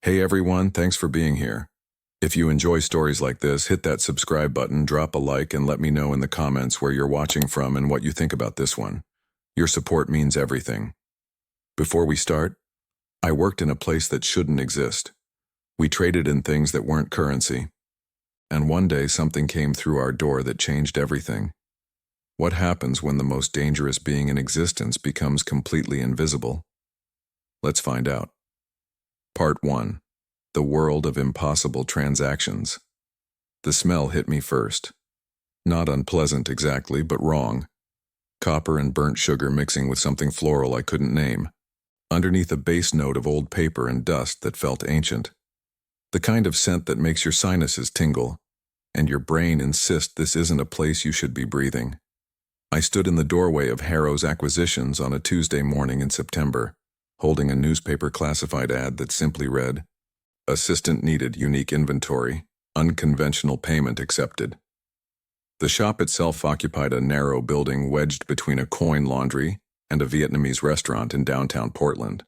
Hey everyone, thanks for being here. If you enjoy stories like this, hit that subscribe button, drop a like, and let me know in the comments where you're watching from and what you think about this one. Your support means everything. Before we start, I worked in a place that shouldn't exist. We traded in things that weren't currency. And one day something came through our door that changed everything. What happens when the most dangerous being in existence becomes completely invisible? Let's find out. Part 1. The world of impossible transactions. The smell hit me first. Not unpleasant exactly, but wrong. Copper and burnt sugar mixing with something floral I couldn't name. Underneath a base note of old paper and dust that felt ancient. The kind of scent that makes your sinuses tingle, and your brain insist this isn't a place you should be breathing. I stood in the doorway of Harrow's Acquisitions on a Tuesday morning in September, holding a newspaper classified ad that simply read, "Assistant needed, unique inventory, unconventional payment accepted." The shop itself occupied a narrow building wedged between a coin laundry and a Vietnamese restaurant in downtown Portland.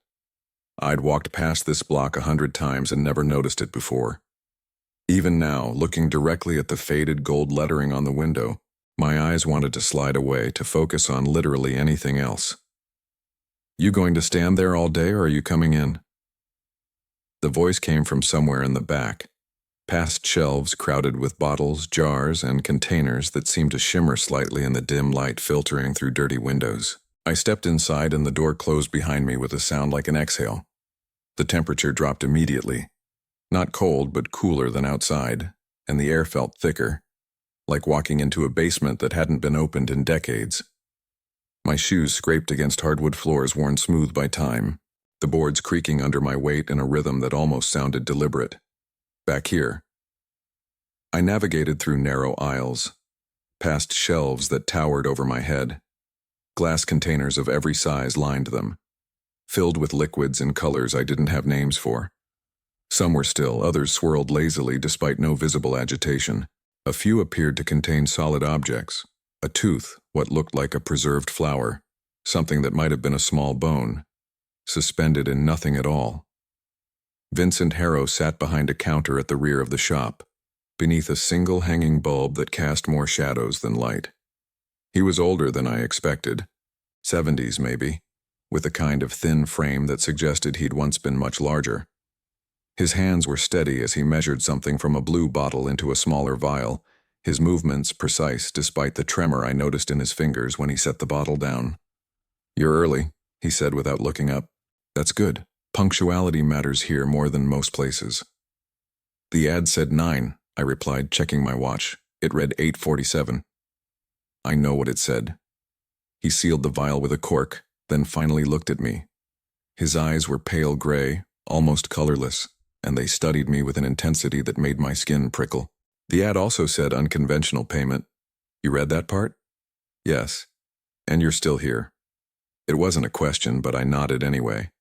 I'd walked past this block 100 times and never noticed it before. Even now, looking directly at the faded gold lettering on the window, my eyes wanted to slide away to focus on literally anything else. "You going to stand there all day or are you coming in?" The voice came from somewhere in the back, past shelves crowded with bottles, jars, and containers that seemed to shimmer slightly in the dim light filtering through dirty windows. I stepped inside and the door closed behind me with a sound like an exhale. The temperature dropped immediately. Not cold, but cooler than outside, and the air felt thicker, like walking into a basement that hadn't been opened in decades. My shoes scraped against hardwood floors worn smooth by time, the boards creaking under my weight in a rhythm that almost sounded deliberate. Back here. I navigated through narrow aisles, past shelves that towered over my head. Glass containers of every size lined them, filled with liquids and colors I didn't have names for. Some were still, others swirled lazily despite no visible agitation. A few appeared to contain solid objects. A tooth, what looked like a preserved flower, something that might have been a small bone, suspended in nothing at all. Vincent Harrow sat behind a counter at the rear of the shop, beneath a single hanging bulb that cast more shadows than light. He was older than I expected, 70s maybe, with a kind of thin frame that suggested he'd once been much larger. His hands were steady as he measured something from a blue bottle into a smaller vial, his movements precise despite the tremor I noticed in his fingers when he set the bottle down. "You're early," he said without looking up. "That's good. Punctuality matters here more than most places." "The ad said 9, I replied, checking my watch. It read 8:47. "I know what it said." He sealed the vial with a cork, then finally looked at me. His eyes were pale gray, almost colorless, and they studied me with an intensity that made my skin prickle. "The ad also said unconventional payment. You read that part?" "Yes. And you're still here." It wasn't a question, but I nodded anyway.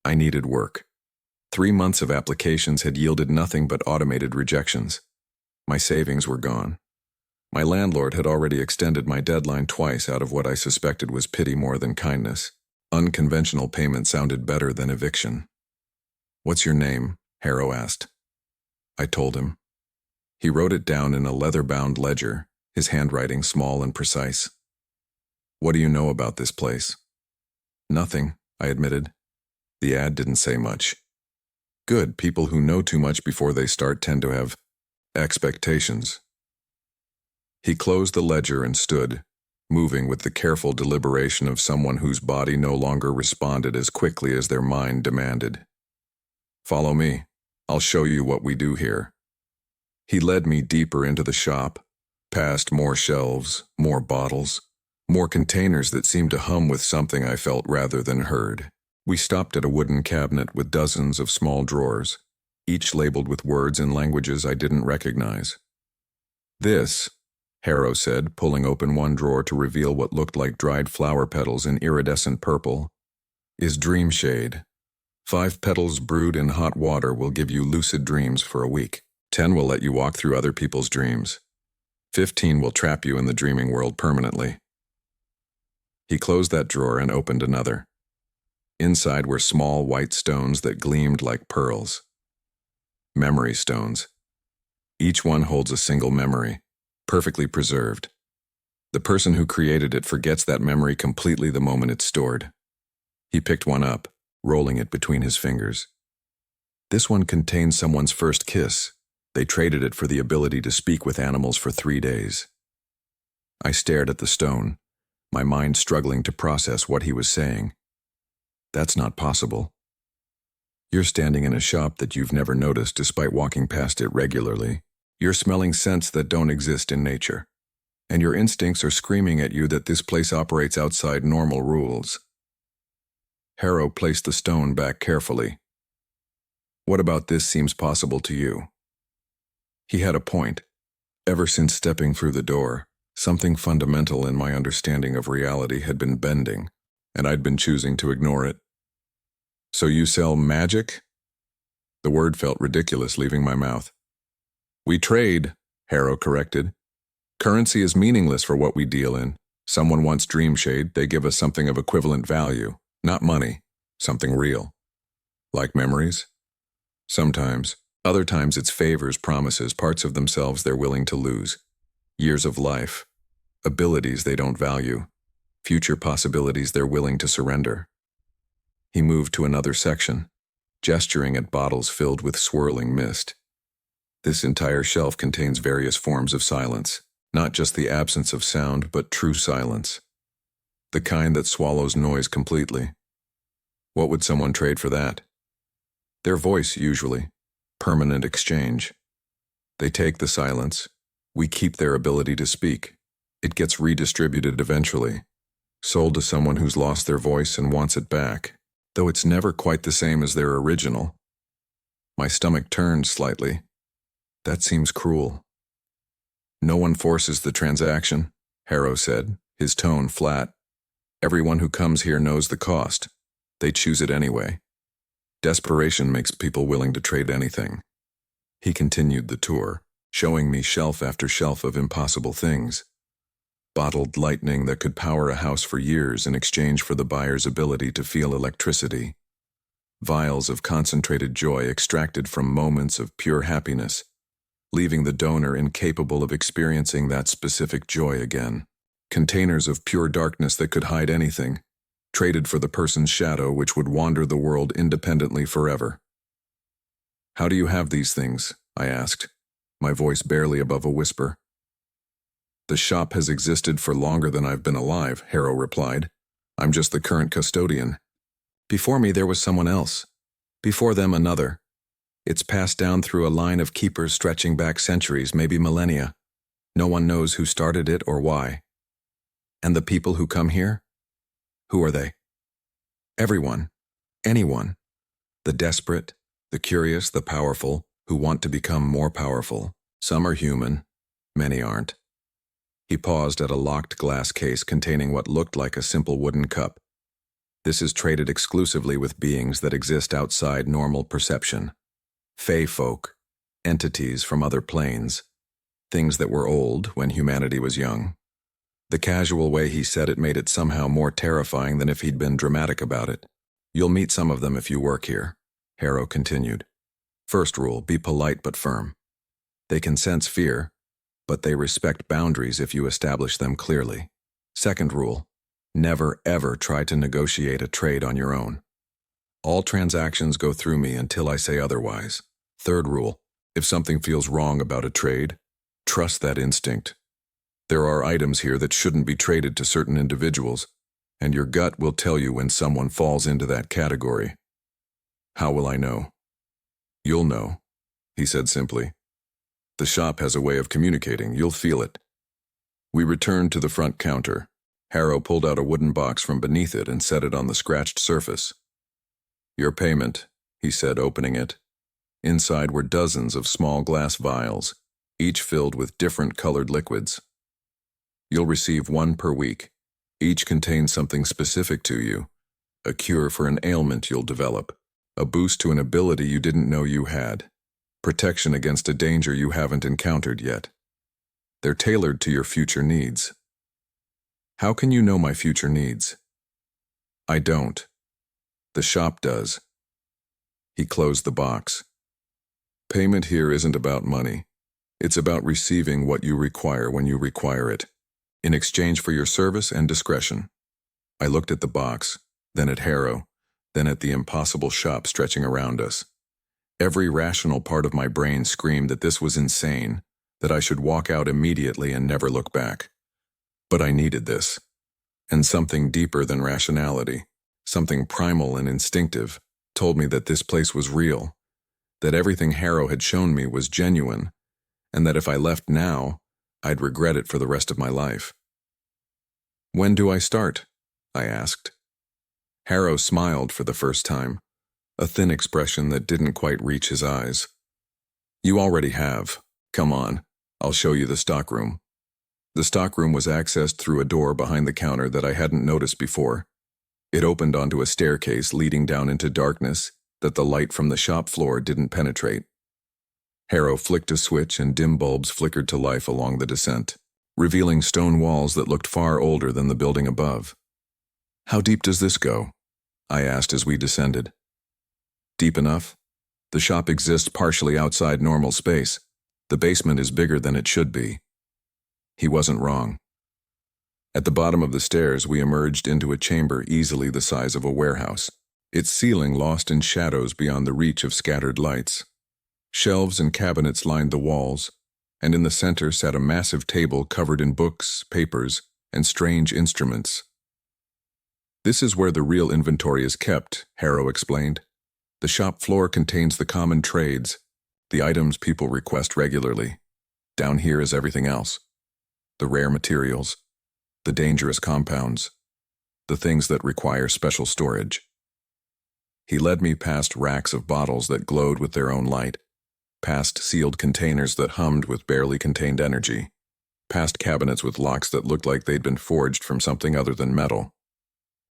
I needed work. 3 months of applications had yielded nothing but automated rejections. My savings were gone. My landlord had already extended my deadline twice out of what I suspected was pity more than kindness. Unconventional payment sounded better than eviction. "What's your name?" Harrow asked. I told him. He wrote it down in a leather-bound ledger, his handwriting small and precise. "What do you know about this place?" "Nothing," I admitted. The ad didn't say much. Good, people who know too much before they start tend to have expectations. He closed the ledger and stood, moving with the careful deliberation of someone whose body no longer responded as quickly as their mind demanded. "Follow me. I'll show you what we do here." He led me deeper into the shop, past more shelves, more bottles, more containers that seemed to hum with something I felt rather than heard. We stopped at a wooden cabinet with dozens of small drawers, each labeled with words and languages I didn't recognize. "This," Harrow said, pulling open one drawer to reveal what looked like dried flower petals in iridescent purple, "is Dream Shade. 5 petals brewed in hot water will give you lucid dreams for a week. 10 will let you walk through other people's dreams. 15 will trap you in the dreaming world permanently." He closed that drawer and opened another. Inside were small white stones that gleamed like pearls. Memory stones. Each one holds a single memory, perfectly preserved. The person who created it forgets that memory completely the moment it's stored. He picked one up, rolling it between his fingers. This one contains someone's first kiss. They traded it for the ability to speak with animals for 3 days. I stared at the stone, my mind struggling to process what he was saying. That's not possible. You're standing in a shop that you've never noticed despite walking past it regularly. You're smelling scents that don't exist in nature. And your instincts are screaming at you that this place operates outside normal rules. Harrow placed the stone back carefully. What about this seems possible to you? He had a point. Ever since stepping through the door, something fundamental in my understanding of reality had been bending, and I'd been choosing to ignore it. So you sell magic? The word felt ridiculous leaving my mouth. We trade, Harrow corrected. Currency is meaningless for what we deal in. Someone wants Dreamshade, they give us something of equivalent value. Not money, something real. Like memories? Sometimes. Other times it's favors, promises, parts of themselves they're willing to lose. Years of life. Abilities they don't value. Future possibilities they're willing to surrender. He moved to another section, gesturing at bottles filled with swirling mist. This entire shelf contains various forms of silence, not just the absence of sound, but true silence. The kind that swallows noise completely. What would someone trade for that? Their voice, usually. Permanent exchange. They take the silence. We keep their ability to speak. It gets redistributed eventually. Sold to someone who's lost their voice and wants it back, though it's never quite the same as their original. My stomach turned slightly. That seems cruel. No one forces the transaction, Harrow said, his tone flat. Everyone who comes here knows the cost. They choose it anyway. Desperation makes people willing to trade anything. He continued the tour, showing me shelf after shelf of impossible things. Bottled lightning that could power a house for years in exchange for the buyer's ability to feel electricity. Vials of concentrated joy extracted from moments of pure happiness, leaving the donor incapable of experiencing that specific joy again. Containers of pure darkness that could hide anything, traded for the person's shadow which would wander the world independently forever. How do you have these things? I asked, my voice barely above a whisper. The shop has existed for longer than I've been alive, Harrow replied. I'm just the current custodian. Before me there was someone else. Before them another. It's passed down through a line of keepers stretching back centuries, maybe millennia. No one knows who started it or why. And the people who come here? Who are they? Everyone. Anyone. The desperate, the curious, the powerful, who want to become more powerful. Some are human, many aren't. He paused at a locked glass case containing what looked like a simple wooden cup. This is traded exclusively with beings that exist outside normal perception. Fey folk, entities from other planes, things that were old when humanity was young. The casual way he said it made it somehow more terrifying than if he'd been dramatic about it. You'll meet some of them if you work here, Harrow continued. First rule, be polite but firm. They can sense fear, but they respect boundaries if you establish them clearly. Second rule, never ever try to negotiate a trade on your own. All transactions go through me until I say otherwise. Third rule, if something feels wrong about a trade, trust that instinct. There are items here that shouldn't be traded to certain individuals, and your gut will tell you when someone falls into that category. How will I know? You'll know, he said simply. The shop has a way of communicating, you'll feel it. We returned to the front counter. Harrow pulled out a wooden box from beneath it and set it on the scratched surface. Your payment, he said, opening it. Inside were dozens of small glass vials, each filled with different colored liquids. You'll receive one per week. Each contains something specific to you. A cure for an ailment you'll develop. A boost to an ability you didn't know you had. Protection against a danger you haven't encountered yet. They're tailored to your future needs. How can you know my future needs? I don't. The shop does. He closed the box. Payment here isn't about money. It's about receiving what you require when you require it, in exchange for your service and discretion. I looked at the box, then at Harrow, then at the impossible shop stretching around us. Every rational part of my brain screamed that this was insane, that I should walk out immediately and never look back. But I needed this. And something deeper than rationality, something primal and instinctive, told me that this place was real, that everything Harrow had shown me was genuine, and that if I left now, I'd regret it for the rest of my life. "When do I start?" I asked. Harrow smiled for the first time, a thin expression that didn't quite reach his eyes. "You already have. Come on, I'll show you the stockroom." The stockroom was accessed through a door behind the counter that I hadn't noticed before. It opened onto a staircase leading down into darkness that the light from the shop floor didn't penetrate. Harrow flicked a switch and dim bulbs flickered to life along the descent, revealing stone walls that looked far older than the building above. "How deep does this go?" I asked as we descended. "Deep enough. The shop exists partially outside normal space. The basement is bigger than it should be." He wasn't wrong. At the bottom of the stairs, we emerged into a chamber easily the size of a warehouse, its ceiling lost in shadows beyond the reach of scattered lights. Shelves and cabinets lined the walls, and in the center sat a massive table covered in books, papers, and strange instruments. "This is where the real inventory is kept," Harrow explained. "The shop floor contains the common trades, the items people request regularly. Down here is everything else. The rare materials, the dangerous compounds, the things that require special storage." He led me past racks of bottles that glowed with their own light, past sealed containers that hummed with barely contained energy, past cabinets with locks that looked like they'd been forged from something other than metal.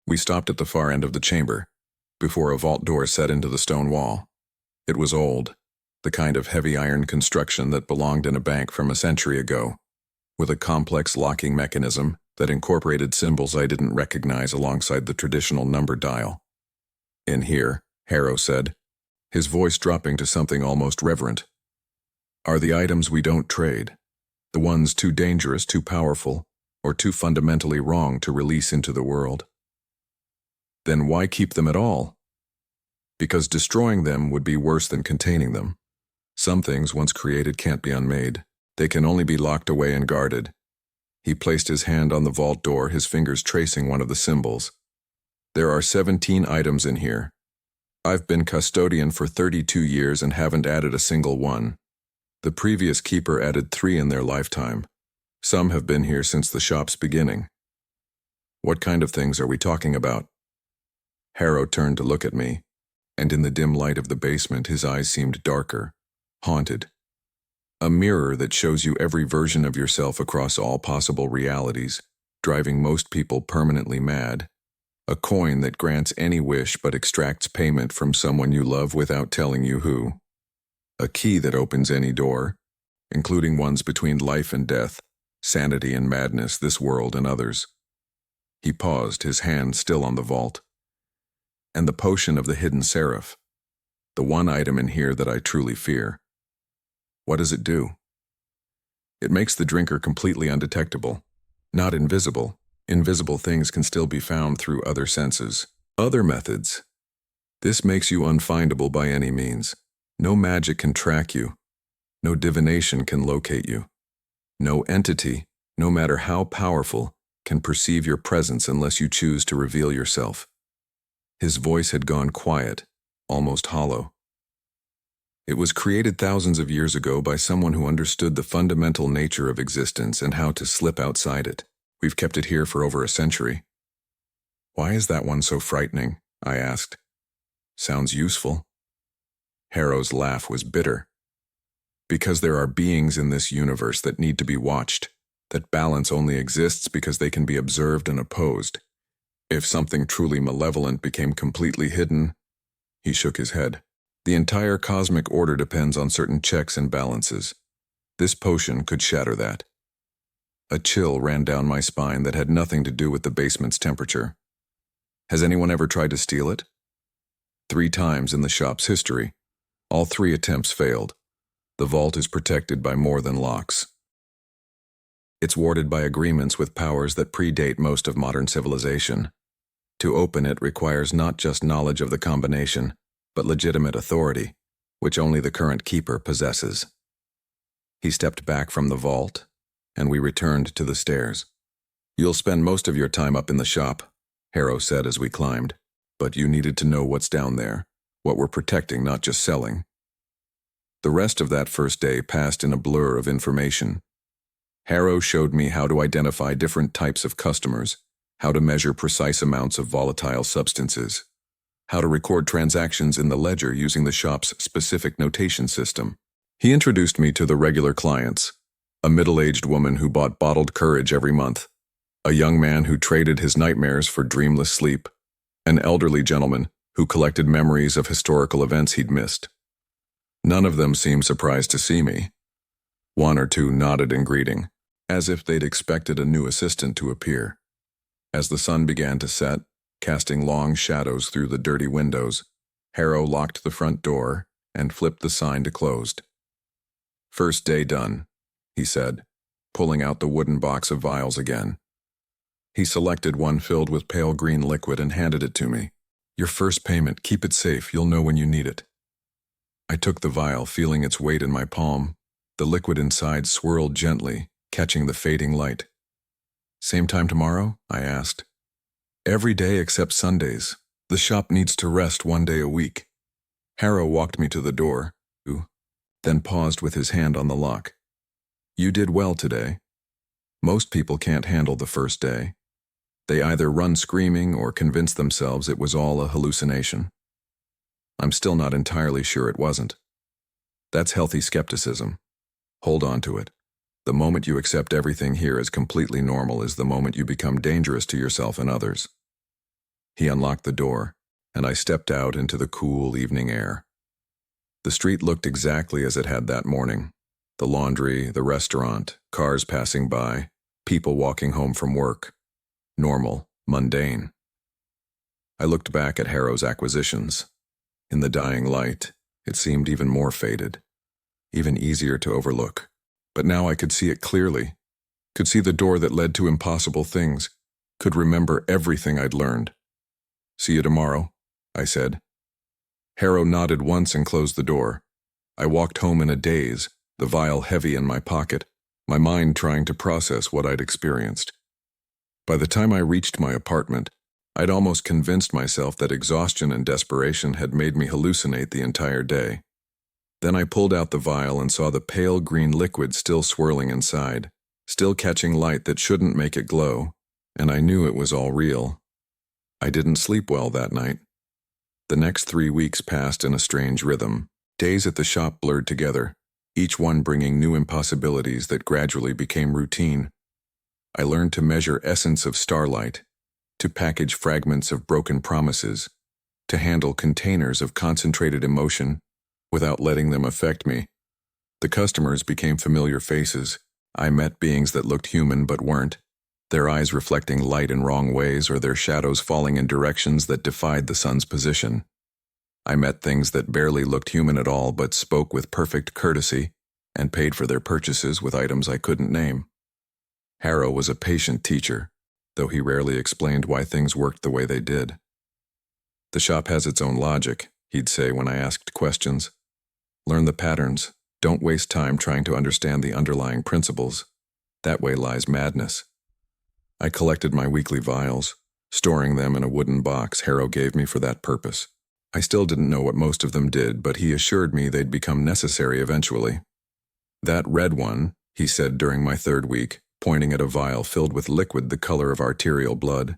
We stopped at the far end of the chamber, before a vault door set into the stone wall. It was old, the kind of heavy iron construction that belonged in a bank from a century ago, with a complex locking mechanism that incorporated symbols I didn't recognize alongside the traditional number dial. "In here," Harrow said, his voice dropping to something almost reverent, "are the items we don't trade, the ones too dangerous, too powerful, or too fundamentally wrong to release into the world." "Then why keep them at all?" "Because destroying them would be worse than containing them. Some things, once created, can't be unmade. They can only be locked away and guarded." He placed his hand on the vault door, his fingers tracing one of the symbols. "There are 17 items in here. I've been custodian for 32 years and haven't added a single one. The previous keeper added 3 in their lifetime. Some have been here since the shop's beginning." "What kind of things are we talking about?" Harrow turned to look at me, and in the dim light of the basement his eyes seemed darker, haunted. "A mirror that shows you every version of yourself across all possible realities, driving most people permanently mad. A coin that grants any wish but extracts payment from someone you love without telling you who. A key that opens any door, including ones between life and death, sanity and madness, this world and others." He paused, his hand still on the vault. "And the potion of the hidden seraph. The one item in here that I truly fear. What does it do?" "It makes the drinker completely undetectable. Not invisible. Invisible things can still be found through other senses. Other methods. This makes you unfindable by any means. No magic can track you. No divination can locate you. No entity, no matter how powerful, can perceive your presence unless you choose to reveal yourself." His voice had gone quiet, almost hollow. "It was created thousands of years ago by someone who understood the fundamental nature of existence and how to slip outside it. We've kept it here for over a century." "Why is that one so frightening?" I asked. "Sounds useful." Harrow's laugh was bitter. "Because there are beings in this universe that need to be watched, that balance only exists because they can be observed and opposed. If something truly malevolent became completely hidden..." He shook his head. "The entire cosmic order depends on certain checks and balances. This potion could shatter that." A chill ran down my spine that had nothing to do with the basement's temperature. "Has anyone ever tried to steal it?" 3 times in the shop's history. All 3 attempts failed. The vault is protected by more than locks. It's warded by agreements with powers that predate most of modern civilization. To open it requires not just knowledge of the combination, but legitimate authority, which only the current keeper possesses. He stepped back from the vault, and we returned to the stairs. "You'll spend most of your time up in the shop," Harrow said as we climbed, "but you needed to know what's down there, what we're protecting, not just selling." The rest of that first day passed in a blur of information. Harrow showed me how to identify different types of customers, how to measure precise amounts of volatile substances, how to record transactions in the ledger using the shop's specific notation system. He introduced me to the regular clients, a middle-aged woman who bought bottled courage every month, a young man who traded his nightmares for dreamless sleep, an elderly gentleman who collected memories of historical events he'd missed. None of them seemed surprised to see me. One or two nodded in greeting, as if they'd expected a new assistant to appear. As the sun began to set, casting long shadows through the dirty windows, Harrow locked the front door and flipped the sign to closed. "First day done," he said, pulling out the wooden box of vials again. He selected one filled with pale green liquid and handed it to me. "Your first payment, keep it safe, you'll know when you need it." I took the vial, feeling its weight in my palm. The liquid inside swirled gently, catching the fading light. "Same time tomorrow?" I asked. "Every day except Sundays. The shop needs to rest one day a week." Harrow walked me to the door, then paused with his hand on the lock. "You did well today. Most people can't handle the first day. They either run screaming or convince themselves it was all a hallucination. I'm still not entirely sure it wasn't. That's healthy skepticism. Hold on to it. The moment you accept everything here as completely normal is the moment you become dangerous to yourself and others." He unlocked the door, and I stepped out into the cool evening air. The street looked exactly as it had that morning. The laundry, the restaurant, cars passing by, people walking home from work. Normal, mundane. I looked back at Harrow's acquisitions. In the dying light, it seemed even more faded, even easier to overlook. But now I could see it clearly, could see the door that led to impossible things, could remember everything I'd learned. "See you tomorrow," I said. Harrow nodded once and closed the door. I walked home in a daze, the vial heavy in my pocket, my mind trying to process what I'd experienced. By the time I reached my apartment, I'd almost convinced myself that exhaustion and desperation had made me hallucinate the entire day. Then I pulled out the vial and saw the pale green liquid still swirling inside, still catching light that shouldn't make it glow, and I knew it was all real. I didn't sleep well that night. The next 3 weeks passed in a strange rhythm. Days at the shop blurred together, each one bringing new impossibilities that gradually became routine. I learned to measure essence of starlight, to package fragments of broken promises, to handle containers of concentrated emotion without letting them affect me. The customers became familiar faces. I met beings that looked human but weren't, their eyes reflecting light in wrong ways or their shadows falling in directions that defied the sun's position. I met things that barely looked human at all but spoke with perfect courtesy and paid for their purchases with items I couldn't name. Harrow was a patient teacher, though he rarely explained why things worked the way they did. "The shop has its own logic," he'd say when I asked questions. "Learn the patterns. Don't waste time trying to understand the underlying principles. That way lies madness." I collected my weekly vials, storing them in a wooden box Harrow gave me for that purpose. I still didn't know what most of them did, but he assured me they'd become necessary eventually. "That red one," he said during my 3rd week, pointing at a vial filled with liquid the color of arterial blood.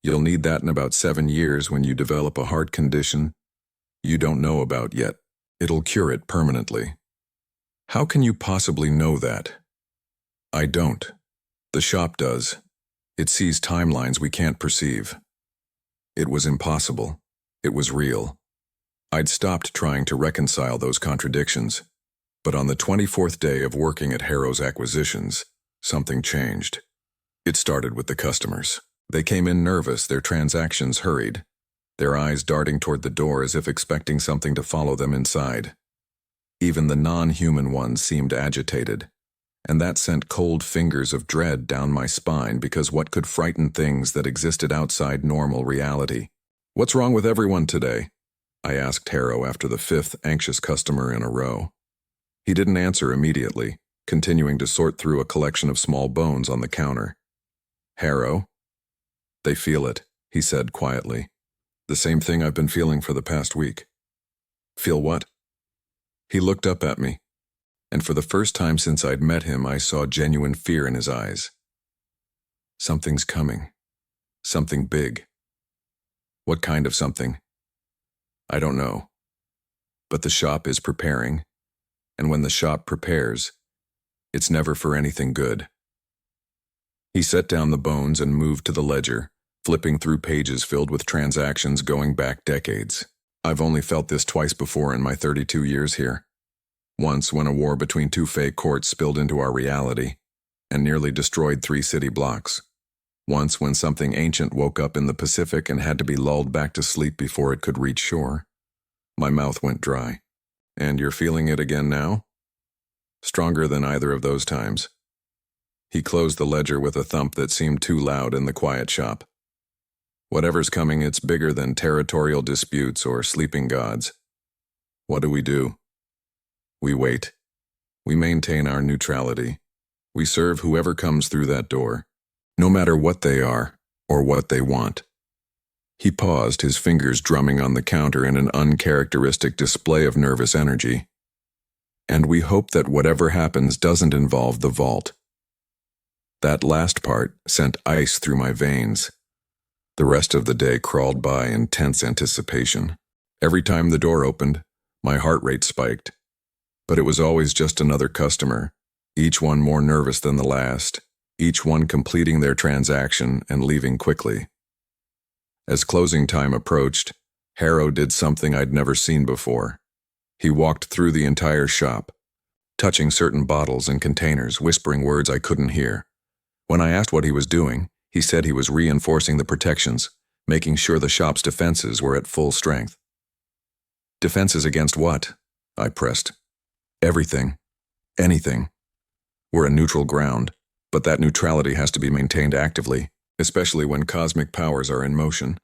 "You'll need that in about 7 years when you develop a heart condition you don't know about yet. It'll cure it permanently." "How can you possibly know that?" "I don't. The shop does. It sees timelines we can't perceive." It was impossible. It was real. I'd stopped trying to reconcile those contradictions. But on the 24th day of working at Harrow's acquisitions, something changed. It started with the customers. They came in nervous, their transactions hurried, their eyes darting toward the door as if expecting something to follow them inside. Even the non-human ones seemed agitated, and that sent cold fingers of dread down my spine because what could frighten things that existed outside normal reality? "What's wrong with everyone today?" I asked Harrow after the fifth anxious customer in a row. He didn't answer immediately, continuing to sort through a collection of small bones on the counter. "Harrow?" "They feel it," he said quietly. "The same thing I've been feeling for the past week." "Feel what?" He looked up at me, and for the first time since I'd met him, I saw genuine fear in his eyes. "Something's coming. Something big." "What kind of something?" "I don't know. But the shop is preparing, and when the shop prepares, it's never for anything good." He set down the bones and moved to the ledger, flipping through pages filled with transactions going back decades. I've only felt this twice before in my 32 years here. Once when a war between two fake courts spilled into our reality and nearly destroyed 3 city blocks. Once when something ancient woke up in the Pacific and had to be lulled back to sleep before it could reach shore. My mouth went dry. "And you're feeling it again now?" "Stronger than either of those times." He closed the ledger with a thump that seemed too loud in the quiet shop. "Whatever's coming, it's bigger than territorial disputes or sleeping gods." "What do we do?" "We wait. We maintain our neutrality. We serve whoever comes through that door, no matter what they are or what they want." He paused, his fingers drumming on the counter in an uncharacteristic display of nervous energy. "And we hope that whatever happens doesn't involve the vault." That last part sent ice through my veins. The rest of the day crawled by in tense anticipation. Every time the door opened, my heart rate spiked. But it was always just another customer, each one more nervous than the last, each one completing their transaction and leaving quickly. As closing time approached, Harrow did something I'd never seen before. He walked through the entire shop, touching certain bottles and containers, whispering words I couldn't hear. When I asked what he was doing, he said he was reinforcing the protections, making sure the shop's defenses were at full strength. "Defenses against what?" I pressed. "Everything. Anything. We're a neutral ground, but that neutrality has to be maintained actively, especially when cosmic powers are in motion."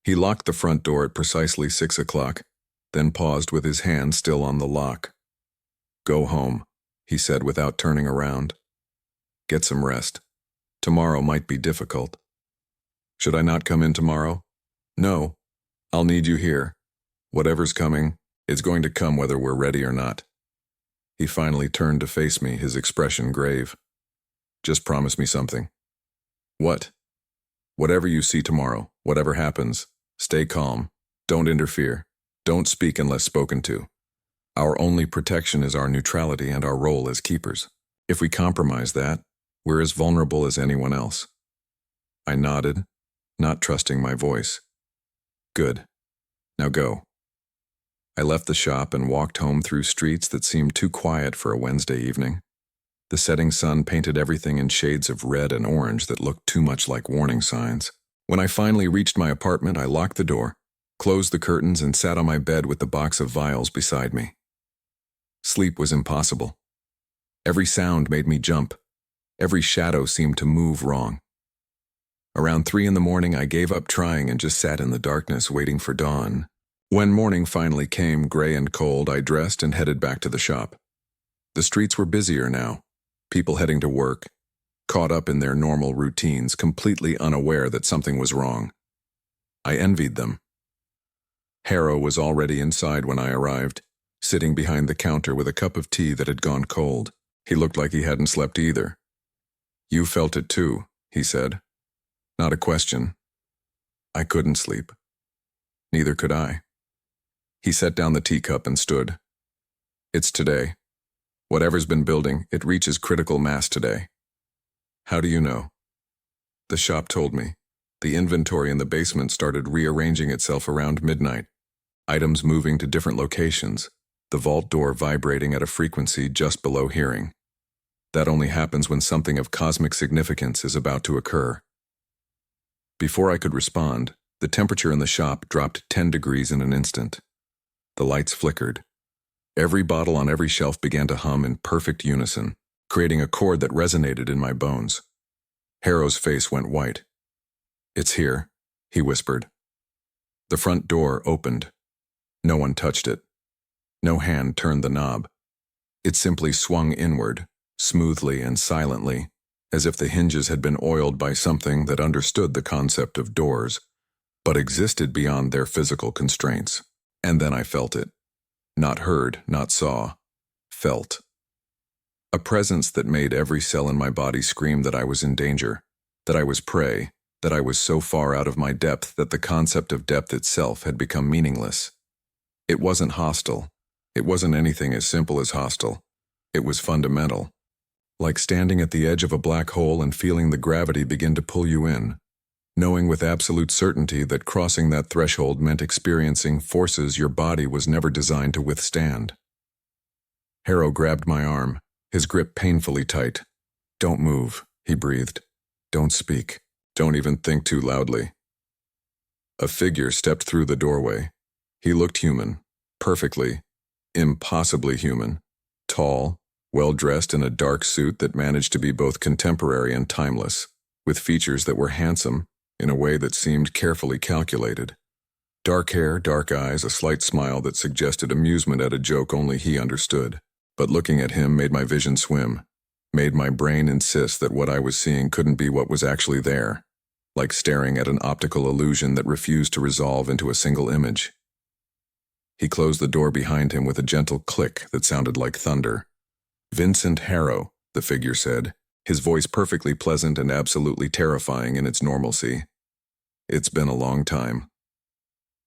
He locked the front door at precisely 6 o'clock, then paused with his hand still on the lock. "Go home," he said without turning around. "Get some rest. Tomorrow might be difficult." "Should I not come in tomorrow?" "No. I'll need you here. Whatever's coming, it's going to come whether we're ready or not." He finally turned to face me, his expression grave. "Just promise me something." "What?" "Whatever you see tomorrow, whatever happens, stay calm. Don't interfere. Don't speak unless spoken to. Our only protection is our neutrality and our role as keepers. If we compromise that, we're as vulnerable as anyone else." I nodded, not trusting my voice. "Good. Now go." I left the shop and walked home through streets that seemed too quiet for a Wednesday evening. The setting sun painted everything in shades of red and orange that looked too much like warning signs. When I finally reached my apartment, I locked the door, closed the curtains, and sat on my bed with the box of vials beside me. Sleep was impossible. Every sound made me jump. Every shadow seemed to move wrong. Around 3 in the morning, I gave up trying and just sat in the darkness waiting for dawn. When morning finally came, gray and cold, I dressed and headed back to the shop. The streets were busier now, people heading to work, caught up in their normal routines, completely unaware that something was wrong. I envied them. Harrow was already inside when I arrived, sitting behind the counter with a cup of tea that had gone cold. He looked like he hadn't slept either. "You felt it too," he said. "Not a question." I couldn't sleep. Neither could I. He set down the teacup and stood. "It's today. Whatever's been building, it reaches critical mass today." "How do you know?" "The shop told me. The inventory in the basement started rearranging itself around midnight. Items moving to different locations, the vault door vibrating at a frequency just below hearing. That only happens when something of cosmic significance is about to occur." Before I could respond, the temperature in the shop dropped 10 degrees in an instant. The lights flickered. Every bottle on every shelf began to hum in perfect unison, creating a chord that resonated in my bones. Harrow's face went white. "It's here," he whispered. The front door opened. No one touched it. No hand turned the knob. It simply swung inward, smoothly and silently, as if the hinges had been oiled by something that understood the concept of doors, but existed beyond their physical constraints. And then I felt it. Not heard, not saw. Felt. A presence that made every cell in my body scream that I was in danger, that I was prey, that I was so far out of my depth that the concept of depth itself had become meaningless. It wasn't hostile. It wasn't anything as simple as hostile. It was fundamental. Like standing at the edge of a black hole and feeling the gravity begin to pull you in, knowing with absolute certainty that crossing that threshold meant experiencing forces your body was never designed to withstand. Harrow grabbed my arm, his grip painfully tight. "Don't move," he breathed. "Don't speak. Don't even think too loudly." A figure stepped through the doorway. He looked human, perfectly, impossibly human, tall, well-dressed in a dark suit that managed to be both contemporary and timeless, with features that were handsome in a way that seemed carefully calculated. Dark hair, dark eyes, a slight smile that suggested amusement at a joke only he understood. But looking at him made my vision swim, made my brain insist that what I was seeing couldn't be what was actually there, like staring at an optical illusion that refused to resolve into a single image. He closed the door behind him with a gentle click that sounded like thunder. "Vincent Harrow," the figure said, his voice perfectly pleasant and absolutely terrifying in its normalcy. "It's been a long time."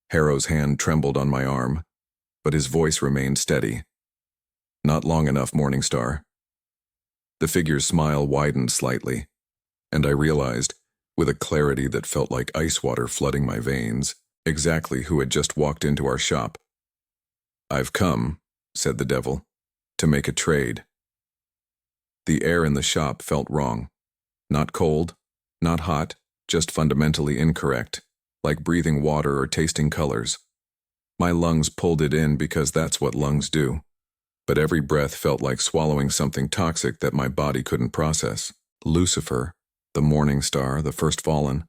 Harrow's hand trembled on my arm, but his voice remained steady. "Not long enough, Morningstar." The figure's smile widened slightly, and I realized, with a clarity that felt like ice water flooding my veins, exactly who had just walked into our shop. "I've come," said the devil, "to make a trade." The air in the shop felt wrong. Not cold, not hot, just fundamentally incorrect, like breathing water or tasting colors. My lungs pulled it in because that's what lungs do. But every breath felt like swallowing something toxic that my body couldn't process. Lucifer, the morning star, the first fallen,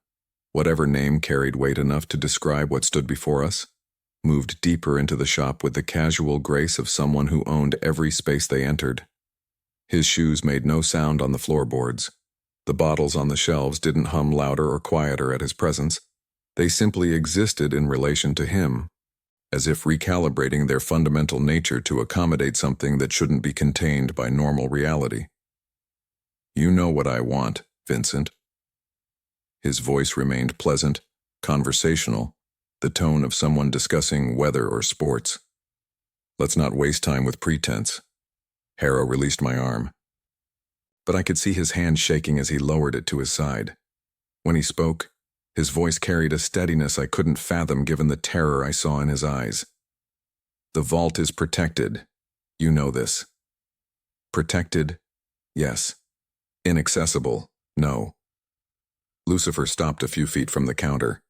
whatever name carried weight enough to describe what stood before us, moved deeper into the shop with the casual grace of someone who owned every space they entered. His shoes made no sound on the floorboards. The bottles on the shelves didn't hum louder or quieter at his presence. They simply existed in relation to him, as if recalibrating their fundamental nature to accommodate something that shouldn't be contained by normal reality. "You know what I want, Vincent." His voice remained pleasant, conversational, the tone of someone discussing weather or sports. "Let's not waste time with pretense." Harrow released my arm, but I could see his hand shaking as he lowered it to his side. When he spoke, his voice carried a steadiness I couldn't fathom given the terror I saw in his eyes. "The vault is protected. You know this." Protected? Yes. Inaccessible? No. Lucifer stopped a few feet from the counter,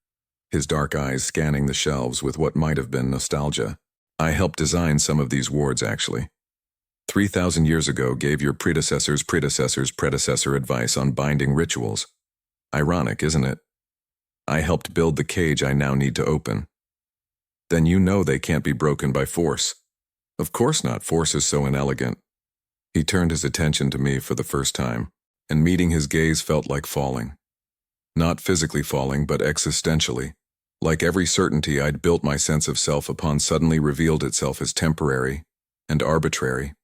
his dark eyes scanning the shelves with what might have been nostalgia. "I helped design some of these wards, actually. 3,000 years ago gave your predecessor's predecessor's predecessor advice on binding rituals. Ironic, isn't it? I helped build the cage I now need to open." "Then you know they can't be broken by force." "Of course not, force is so inelegant." He turned his attention to me for the first time, and meeting his gaze felt like falling. Not physically falling, but existentially. Like every certainty I'd built my sense of self upon suddenly revealed itself as temporary and arbitrary.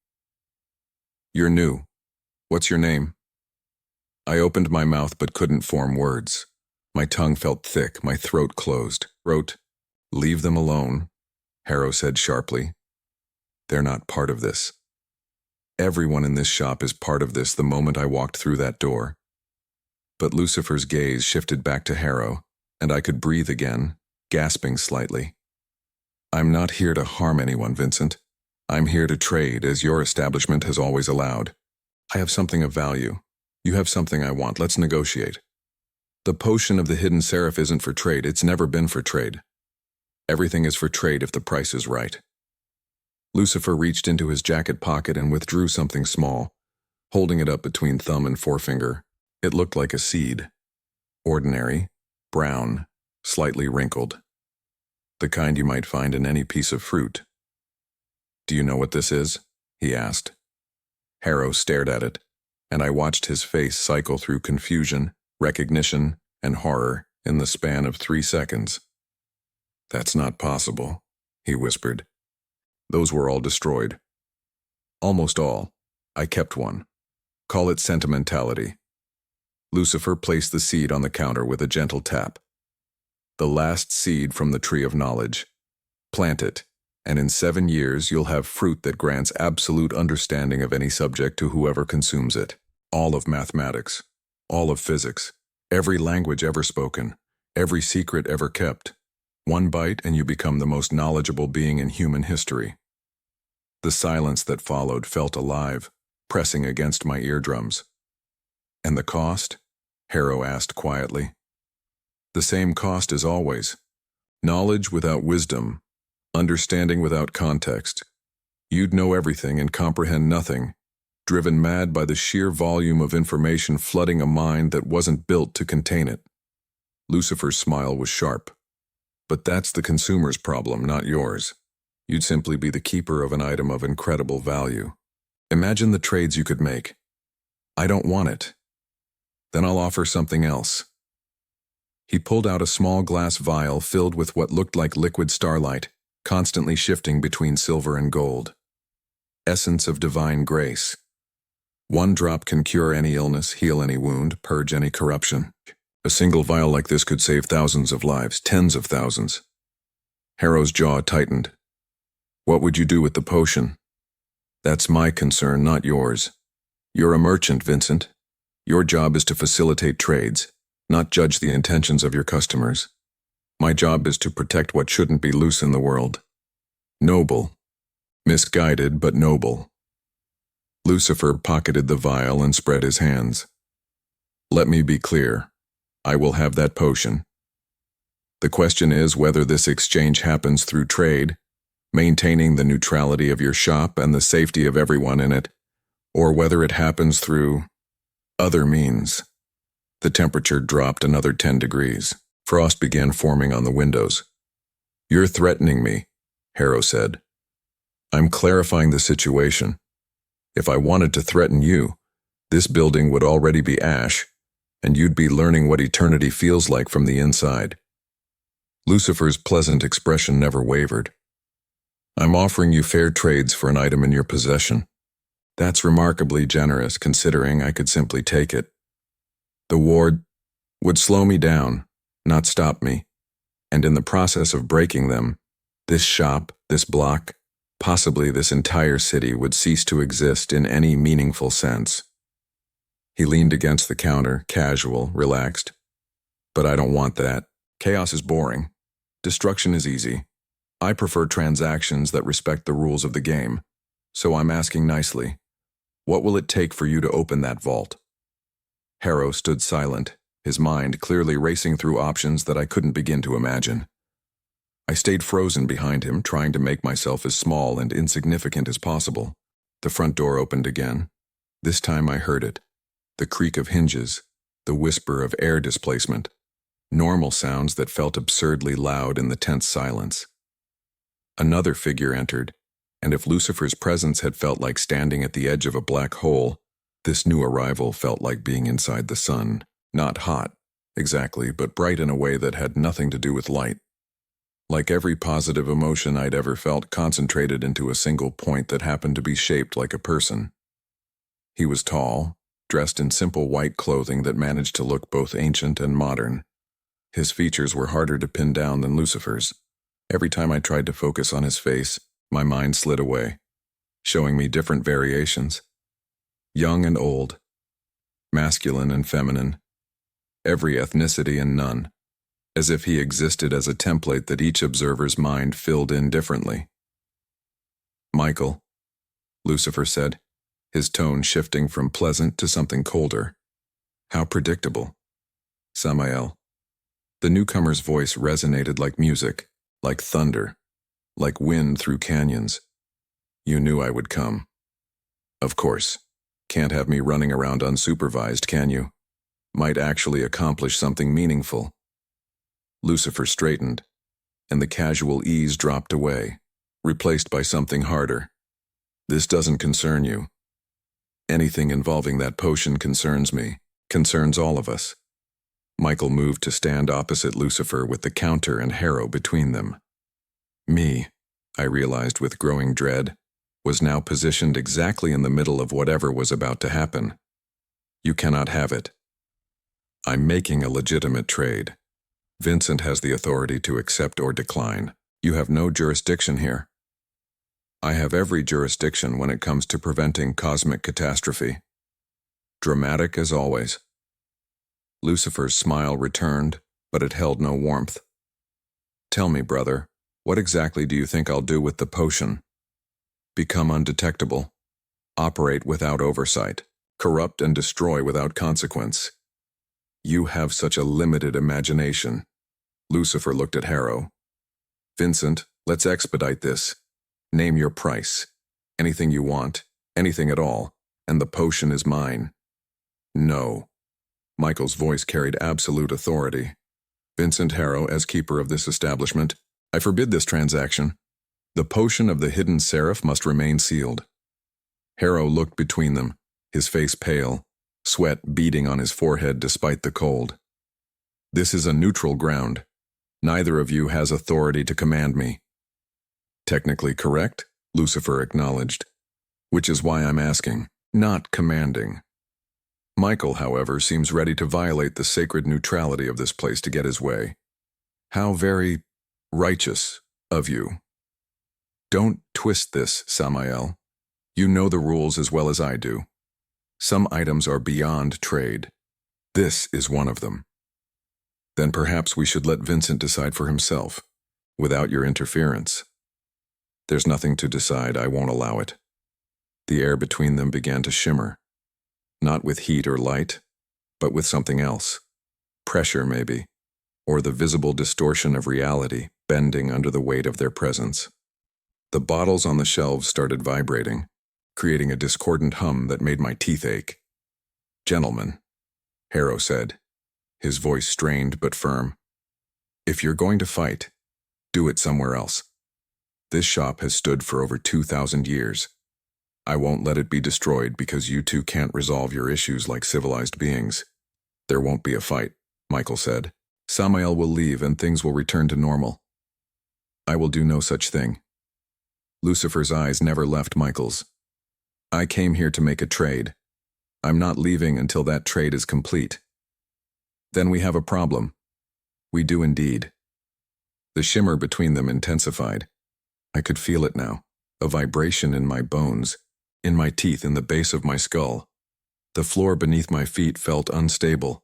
"You're new. What's your name?" I opened my mouth but couldn't form words. My tongue felt thick, my throat closed. Wrote, "Leave them alone," Harrow said sharply. "They're not part of this. Everyone in this shop is part of this the moment I walked through that door." But Lucifer's gaze shifted back to Harrow, and I could breathe again, gasping slightly. "I'm not here to harm anyone, Vincent. I'm here to trade, as your establishment has always allowed. I have something of value. You have something I want. Let's negotiate. The potion of the hidden seraph isn't for trade. It's never been for trade. Everything is for trade if the price is right." Lucifer reached into his jacket pocket and withdrew something small, holding it up between thumb and forefinger. It looked like a seed. Ordinary, brown, slightly wrinkled. The kind you might find in any piece of fruit. "Do you know what this is?" he asked. Harrow stared at it, and I watched his face cycle through confusion, recognition, and horror in the span of 3 seconds. "That's not possible," he whispered. "Those were all destroyed." "Almost all. I kept one. Call it sentimentality." Lucifer placed the seed on the counter with a gentle tap. "The last seed from the tree of knowledge. Plant it, and in 7 years you'll have fruit that grants absolute understanding of any subject to whoever consumes it. All of mathematics, all of physics, every language ever spoken, every secret ever kept. One bite and you become the most knowledgeable being in human history." The silence that followed felt alive, pressing against my eardrums. "And the cost?" Harrow asked quietly. "The same cost as always. Knowledge without wisdom, understanding without context. You'd know everything and comprehend nothing, driven mad by the sheer volume of information flooding a mind that wasn't built to contain it." Lucifer's smile was sharp. "But that's the consumer's problem, not yours. You'd simply be the keeper of an item of incredible value. Imagine the trades you could make." "I don't want it." "Then I'll offer something else." He pulled out a small glass vial filled with what looked like liquid starlight, constantly shifting between silver and gold. Essence of divine grace. One drop can cure any illness, heal any wound, purge any corruption. A single vial like this could save thousands of lives, tens of thousands. Harrow's jaw tightened. "What would you do with the potion?" "That's my concern, not yours. You're a merchant, Vincent. Your job is to facilitate trades, not judge the intentions of your customers. My job is to protect what shouldn't be loose in the world. Noble. Misguided, but noble." Lucifer pocketed the vial and spread his hands. "Let me be clear. I will have that potion. The question is whether this exchange happens through trade, maintaining the neutrality of your shop and the safety of everyone in it, or whether it happens through other means." The temperature dropped another 10 degrees. Frost began forming on the windows. "You're threatening me," Harrow said. "I'm clarifying the situation. If I wanted to threaten you, this building would already be ash, and you'd be learning what eternity feels like from the inside." Lucifer's pleasant expression never wavered. "I'm offering you fair trades for an item in your possession. That's remarkably generous, considering I could simply take it. The ward would slow me down, not stop me, and in the process of breaking them, this shop, this block, possibly this entire city would cease to exist in any meaningful sense." He leaned against the counter, casual, relaxed. "But I don't want that. Chaos is boring. Destruction is easy. I prefer transactions that respect the rules of the game. So I'm asking nicely, what will it take for you to open that vault?" Harrow stood silent, his mind clearly racing through options that I couldn't begin to imagine. I stayed frozen behind him, trying to make myself as small and insignificant as possible. The front door opened again. This time I heard it. The creak of hinges, the whisper of air displacement. Normal sounds that felt absurdly loud in the tense silence. Another figure entered, and if Lucifer's presence had felt like standing at the edge of a black hole, this new arrival felt like being inside the sun. Not hot, exactly, but bright in a way that had nothing to do with light. Like every positive emotion I'd ever felt concentrated into a single point that happened to be shaped like a person. He was tall, dressed in simple white clothing that managed to look both ancient and modern. His features were harder to pin down than Lucifer's. Every time I tried to focus on his face, my mind slid away, showing me different variations. Young and old, masculine and feminine, every ethnicity and none, as if he existed as a template that each observer's mind filled in differently. "Michael," Lucifer said, his tone shifting from pleasant to something colder. "How predictable." "Samael." The newcomer's voice resonated like music, like thunder, like wind through canyons. You knew I would come. Of course. Can't have me running around unsupervised, can you? Might actually accomplish something meaningful. Lucifer straightened, and the casual ease dropped away, replaced by something harder. This doesn't concern you. Anything involving that potion concerns me, concerns all of us. Michael moved to stand opposite Lucifer with the counter and Harrow between them. Me, I realized with growing dread, was now positioned exactly in the middle of whatever was about to happen. You cannot have it. I'm making a legitimate trade. Vincent has the authority to accept or decline. You have no jurisdiction here. I have every jurisdiction when it comes to preventing cosmic catastrophe. Dramatic as always. Lucifer's smile returned, but it held no warmth. Tell me, brother, what exactly do you think I'll do with the potion? Become undetectable, operate without oversight, corrupt and destroy without consequence. You have such a limited imagination. Lucifer looked at Harrow. Vincent, let's expedite this. Name your price. Anything you want, anything at all, and the potion is mine. No. Michael's voice carried absolute authority. Vincent Harrow, as keeper of this establishment, I forbid this transaction. The potion of the hidden seraph must remain sealed. Harrow looked between them, his face pale, sweat beading on his forehead despite the cold. This is a neutral ground. Neither of you has authority to command me. Technically correct, Lucifer acknowledged, which is why I'm asking, not commanding. Michael, however, seems ready to violate the sacred neutrality of this place to get his way. How very righteous of you. Don't twist this, Samael. You know the rules as well as I do. Some items are beyond trade. This is one of them. Then perhaps we should let Vincent decide for himself, without your interference. There's nothing to decide, I won't allow it. The air between them began to shimmer. Not with heat or light, but with something else. Pressure, maybe, or the visible distortion of reality bending under the weight of their presence. The bottles on the shelves started vibrating, creating a discordant hum that made my teeth ache. Gentlemen, Harrow said, his voice strained but firm. If you're going to fight, do it somewhere else. This shop has stood for over 2,000 years. I won't let it be destroyed because you two can't resolve your issues like civilized beings. There won't be a fight, Michael said. Samael will leave and things will return to normal. I will do no such thing. Lucifer's eyes never left Michael's. I came here to make a trade. I'm not leaving until that trade is complete. Then we have a problem. We do indeed. The shimmer between them intensified. I could feel it now, a vibration in my bones, in my teeth, in the base of my skull. The floor beneath my feet felt unstable,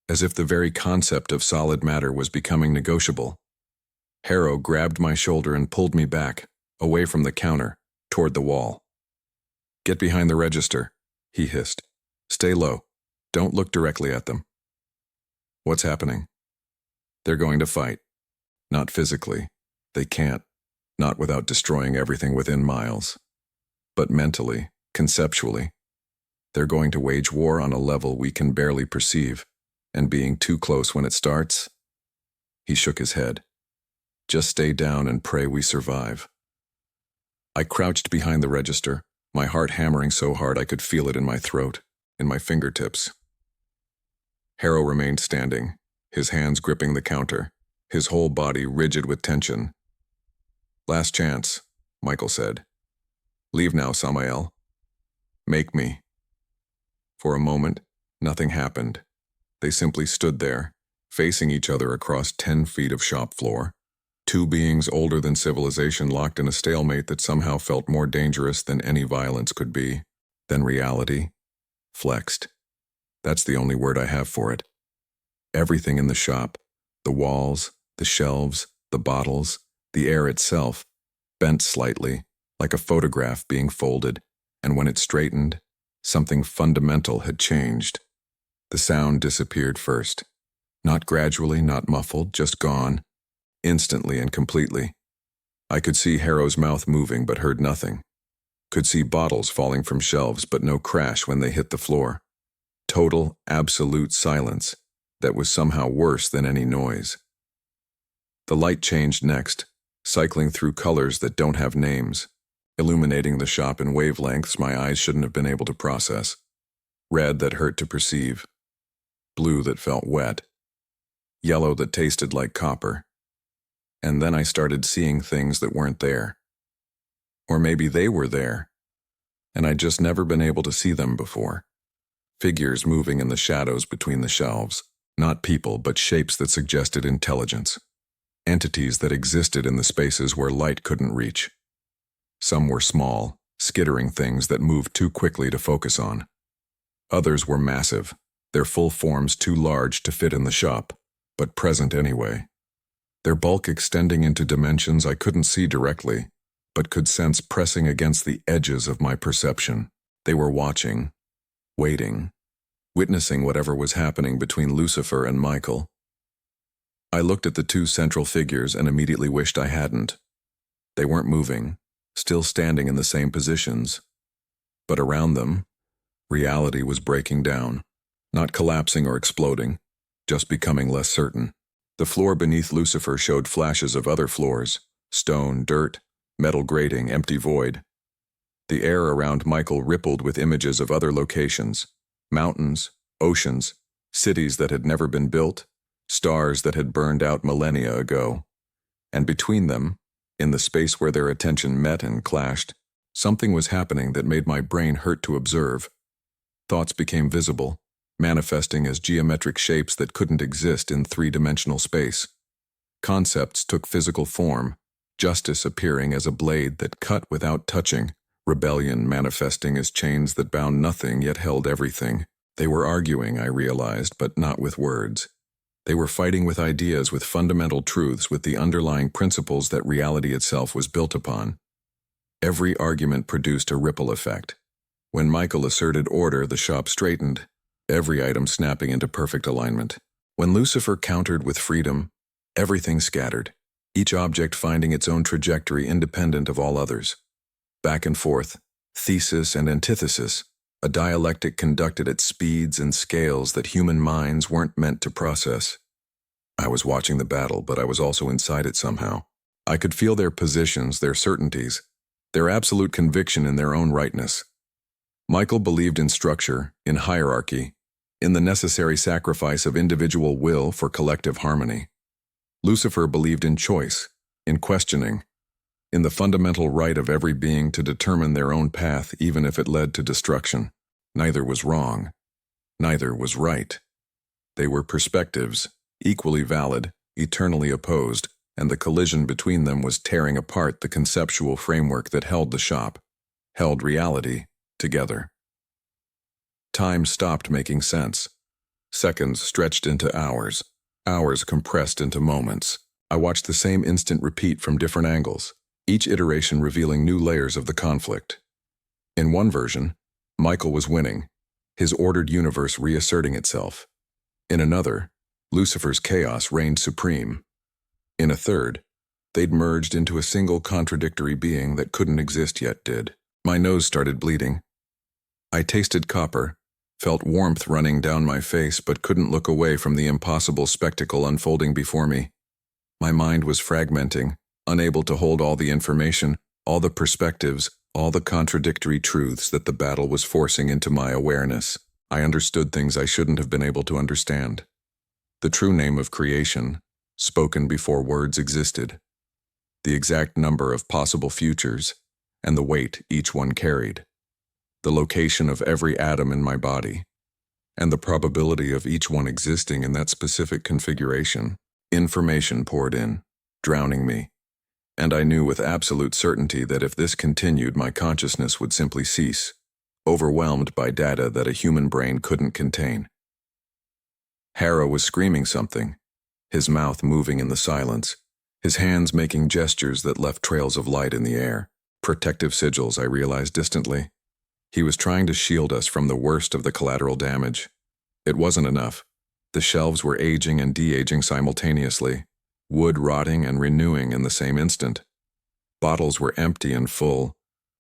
as if the very concept of solid matter was becoming negotiable. Harrow grabbed my shoulder and pulled me back, away from the counter, toward the wall. Get behind the register, he hissed. Stay low. Don't look directly at them. What's happening? They're going to fight. Not physically. They can't. Not without destroying everything within miles. But mentally, conceptually, they're going to wage war on a level we can barely perceive, and being too close when it starts? He shook his head. Just stay down and pray we survive. I crouched behind the register, my heart hammering so hard I could feel it in my throat, in my fingertips. Harrow remained standing, his hands gripping the counter, his whole body rigid with tension. Last chance, Michael said. Leave now, Samael. Make me. For a moment, nothing happened. They simply stood there, facing each other across 10 feet of shop floor. Two beings older than civilization locked in a stalemate that somehow felt more dangerous than any violence could be. Then reality flexed. That's the only word I have for it. Everything in the shop, the walls, the shelves, the bottles, the air itself, bent slightly, like a photograph being folded, and when it straightened, something fundamental had changed. The sound disappeared first. Not gradually, not muffled, just gone. Instantly and completely. I could see Harrow's mouth moving but heard nothing. Could see bottles falling from shelves, but no crash when they hit the floor. Total, absolute silence that was somehow worse than any noise. The light changed next, cycling through colors that don't have names, illuminating the shop in wavelengths my eyes shouldn't have been able to process. Red that hurt to perceive, blue that felt wet, yellow that tasted like copper. And then I started seeing things that weren't there. Or maybe they were there, and I'd just never been able to see them before. Figures moving in the shadows between the shelves, not people but shapes that suggested intelligence. Entities that existed in the spaces where light couldn't reach. Some were small, skittering things that moved too quickly to focus on. Others were massive, their full forms too large to fit in the shop, but present anyway. Their bulk extending into dimensions I couldn't see directly, but could sense pressing against the edges of my perception. They were watching, waiting, witnessing whatever was happening between Lucifer and Michael. I looked at the two central figures and immediately wished I hadn't. They weren't moving, still standing in the same positions. But around them, reality was breaking down, not collapsing or exploding, just becoming less certain. The floor beneath Lucifer showed flashes of other floors, stone, dirt, metal grating, empty void. The air around Michael rippled with images of other locations, mountains, oceans, cities that had never been built, stars that had burned out millennia ago. And between them, in the space where their attention met and clashed, something was happening that made my brain hurt to observe. Thoughts became visible, manifesting as geometric shapes that couldn't exist in three-dimensional space. Concepts took physical form, justice appearing as a blade that cut without touching, rebellion manifesting as chains that bound nothing yet held everything. They were arguing, I realized, but not with words. They were fighting with ideas, with fundamental truths, with the underlying principles that reality itself was built upon. Every argument produced a ripple effect. When Michael asserted order, the shop straightened, every item snapping into perfect alignment. When Lucifer countered with freedom, everything scattered, each object finding its own trajectory independent of all others. Back and forth, thesis and antithesis, a dialectic conducted at speeds and scales that human minds weren't meant to process. I was watching the battle, but I was also inside it somehow. I could feel their positions, their certainties, their absolute conviction in their own rightness. Michael believed in structure, in hierarchy, in the necessary sacrifice of individual will for collective harmony. Lucifer believed in choice, in questioning, in the fundamental right of every being to determine their own path even if it led to destruction. Neither was wrong. Neither was right. They were perspectives, equally valid, eternally opposed, and the collision between them was tearing apart the conceptual framework that held the shop, held reality, together. Time stopped making sense. Seconds stretched into hours, hours compressed into moments. I watched the same instant repeat from different angles, each iteration revealing new layers of the conflict. In one version, Michael was winning, his ordered universe reasserting itself. In another, Lucifer's chaos reigned supreme. In a third, they'd merged into a single contradictory being that couldn't exist yet did. My nose started bleeding. I tasted copper, felt warmth running down my face, but couldn't look away from the impossible spectacle unfolding before me. My mind was fragmenting, unable to hold all the information, all the perspectives, all the contradictory truths that the battle was forcing into my awareness. I understood things I shouldn't have been able to understand. The true name of creation, spoken before words existed. The exact number of possible futures, and the weight each one carried. The location of every atom in my body, and the probability of each one existing in that specific configuration. Information poured in, drowning me. And I knew with absolute certainty that if this continued, my consciousness would simply cease, overwhelmed by data that a human brain couldn't contain. Harrow was screaming something, his mouth moving in the silence, his hands making gestures that left trails of light in the air. Protective sigils, I realized distantly. He was trying to shield us from the worst of the collateral damage. It wasn't enough. The shelves were aging and de-aging simultaneously, wood rotting and renewing in the same instant. Bottles were empty and full,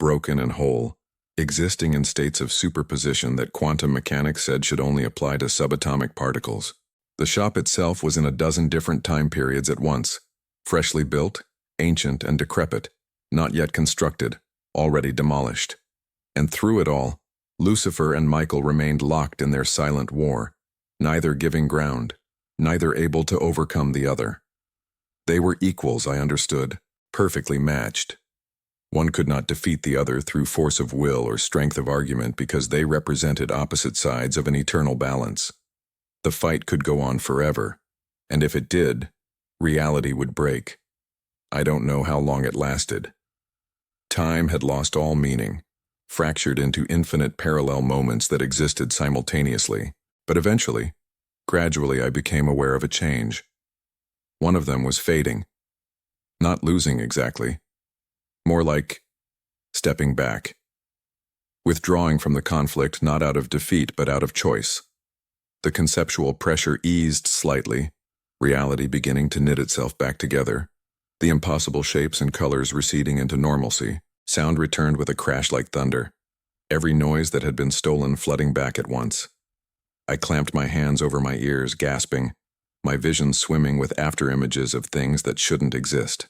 broken and whole, existing in states of superposition that quantum mechanics said should only apply to subatomic particles. The shop itself was in a dozen different time periods at once, freshly built, ancient and decrepit, not yet constructed, already demolished. And through it all, Lucifer and Michael remained locked in their silent war, neither giving ground, neither able to overcome the other. They were equals, I understood, perfectly matched. One could not defeat the other through force of will or strength of argument because they represented opposite sides of an eternal balance. The fight could go on forever, and if it did, reality would break. I don't know how long it lasted. Time had lost all meaning, fractured into infinite parallel moments that existed simultaneously, but eventually, gradually I became aware of a change. One of them was fading. Not losing exactly. More like stepping back. Withdrawing from the conflict not out of defeat but out of choice. The conceptual pressure eased slightly, reality beginning to knit itself back together, the impossible shapes and colors receding into normalcy. Sound returned with a crash like thunder, every noise that had been stolen flooding back at once. I clamped my hands over my ears, gasping, my vision swimming with afterimages of things that shouldn't exist.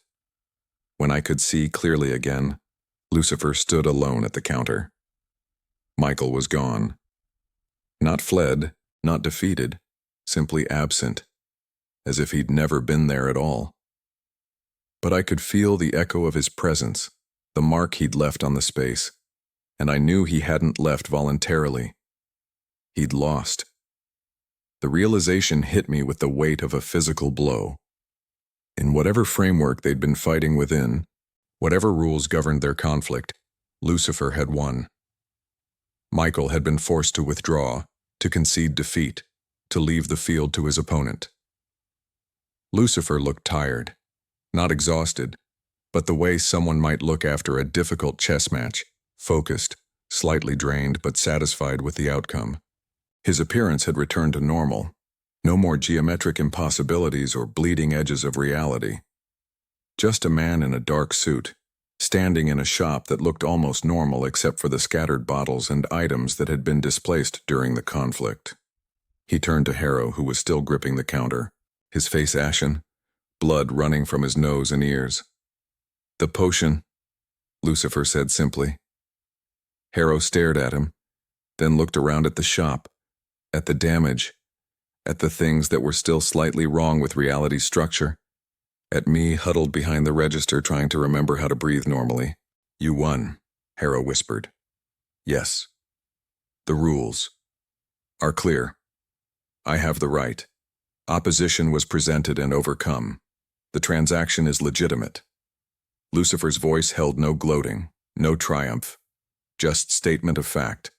When I could see clearly again, Lucifer stood alone at the counter. Michael was gone. Not fled, not defeated, simply absent, as if he'd never been there at all. But I could feel the echo of his presence, the mark he'd left on the space, and I knew he hadn't left voluntarily. He'd lost. The realization hit me with the weight of a physical blow. In whatever framework they'd been fighting within, whatever rules governed their conflict, Lucifer had won. Michael had been forced to withdraw, to concede defeat, to leave the field to his opponent. Lucifer looked tired, not exhausted, but the way someone might look after a difficult chess match, focused, slightly drained but satisfied with the outcome. His appearance had returned to normal. No more geometric impossibilities or bleeding edges of reality. Just a man in a dark suit, standing in a shop that looked almost normal except for the scattered bottles and items that had been displaced during the conflict. He turned to Harrow, who was still gripping the counter, his face ashen, blood running from his nose and ears. "The potion," Lucifer said simply. Harrow stared at him, then looked around at the shop, at the damage, at the things that were still slightly wrong with reality's structure, at me huddled behind the register trying to remember how to breathe normally. "You won," Harrow whispered. "Yes. The rules are clear. I have the right. Opposition was presented and overcome. The transaction is legitimate." Lucifer's voice held no gloating, no triumph, just statement of fact.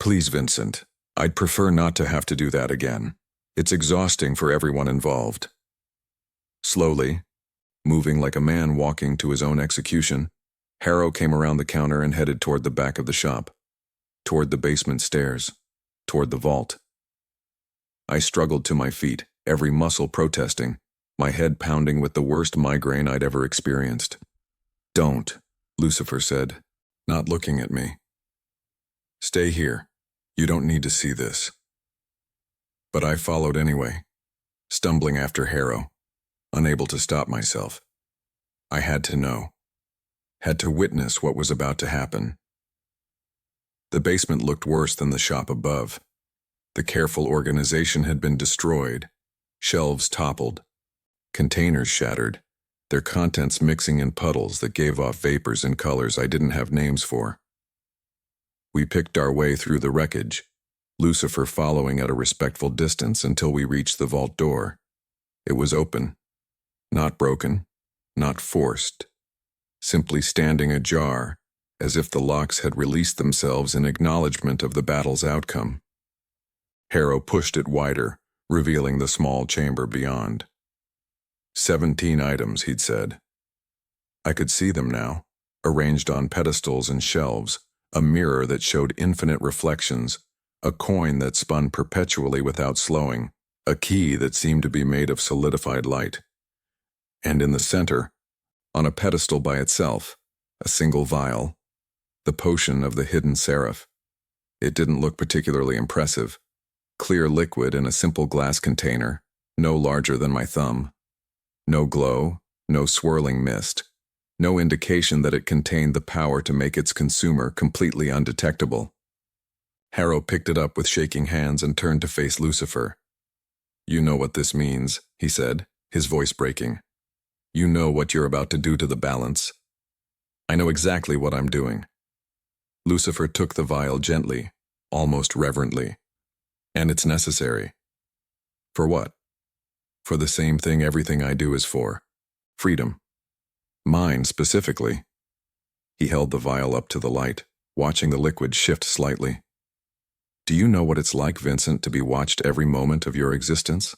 "Please, Vincent, I'd prefer not to have to do that again. It's exhausting for everyone involved." Slowly, moving like a man walking to his own execution, Harrow came around the counter and headed toward the back of the shop, toward the basement stairs, toward the vault. I struggled to my feet, every muscle protesting, my head pounding with the worst migraine I'd ever experienced. "Don't," Lucifer said, not looking at me. "Stay here. You don't need to see this." But I followed anyway, stumbling after Harrow, unable to stop myself. I had to know, had to witness what was about to happen. The basement looked worse than the shop above. The careful organization had been destroyed, shelves toppled, containers shattered, their contents mixing in puddles that gave off vapors and colors I didn't have names for. We picked our way through the wreckage, Lucifer following at a respectful distance until we reached the vault door. It was open, not broken, not forced, simply standing ajar, as if the locks had released themselves in acknowledgement of the battle's outcome. Harrow pushed it wider, revealing the small chamber beyond. 17 items, he'd said. I could see them now, arranged on pedestals and shelves, a mirror that showed infinite reflections, a coin that spun perpetually without slowing, a key that seemed to be made of solidified light. And in the center, on a pedestal by itself, a single vial, the potion of the hidden seraph. It didn't look particularly impressive. Clear liquid in a simple glass container, no larger than my thumb. No glow, no swirling mist, no indication that it contained the power to make its consumer completely undetectable. Harrow picked it up with shaking hands and turned to face Lucifer. "You know what this means," he said, his voice breaking. "You know what you're about to do to the balance." "I know exactly what I'm doing." Lucifer took the vial gently, almost reverently. "And it's necessary." "For what?" "For the same thing everything I do is for. Freedom. Mine, specifically." He held the vial up to the light, watching the liquid shift slightly. "Do you know what it's like, Vincent, to be watched every moment of your existence?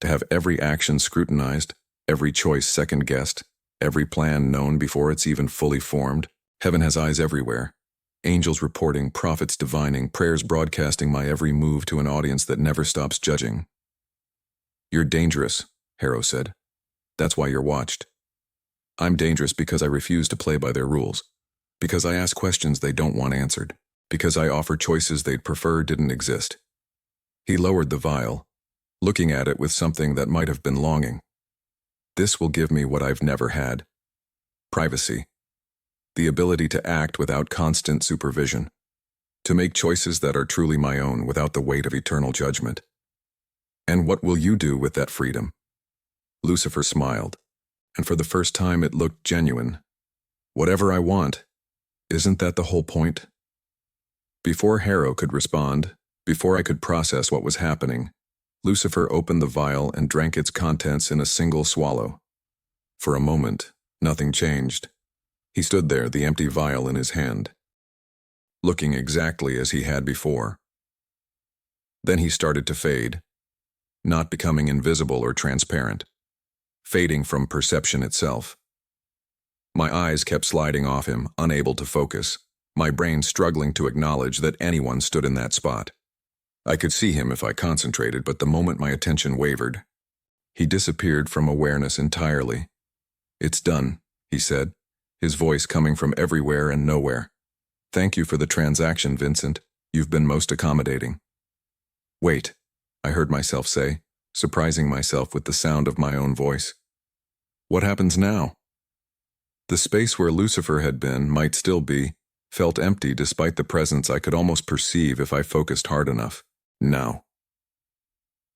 To have every action scrutinized, every choice second-guessed, every plan known before it's even fully formed? Heaven has eyes everywhere. Angels reporting, prophets divining, prayers broadcasting my every move to an audience that never stops judging." "You're dangerous," Harrow said. "That's why you're watched." "I'm dangerous because I refuse to play by their rules. Because I ask questions they don't want answered. Because I offer choices they'd prefer didn't exist." He lowered the vial, looking at it with something that might have been longing. "This will give me what I've never had. Privacy. The ability to act without constant supervision. To make choices that are truly my own without the weight of eternal judgment." "And what will you do with that freedom?" Lucifer smiled, and for the first time it looked genuine. "Whatever I want. Isn't that the whole point?" Before Harrow could respond, before I could process what was happening, Lucifer opened the vial and drank its contents in a single swallow. For a moment, nothing changed. He stood there, the empty vial in his hand, looking exactly as he had before. Then he started to fade, not becoming invisible or transparent, fading from perception itself. My eyes kept sliding off him, unable to focus, my brain struggling to acknowledge that anyone stood in that spot. I could see him if I concentrated, but the moment my attention wavered, he disappeared from awareness entirely. "It's done," he said, his voice coming from everywhere and nowhere. "Thank you for the transaction, Vincent. You've been most accommodating." "Wait," I heard myself say, surprising myself with the sound of my own voice. "What happens now?" The space where Lucifer had been, might still be, felt empty despite the presence I could almost perceive if I focused hard enough. Now.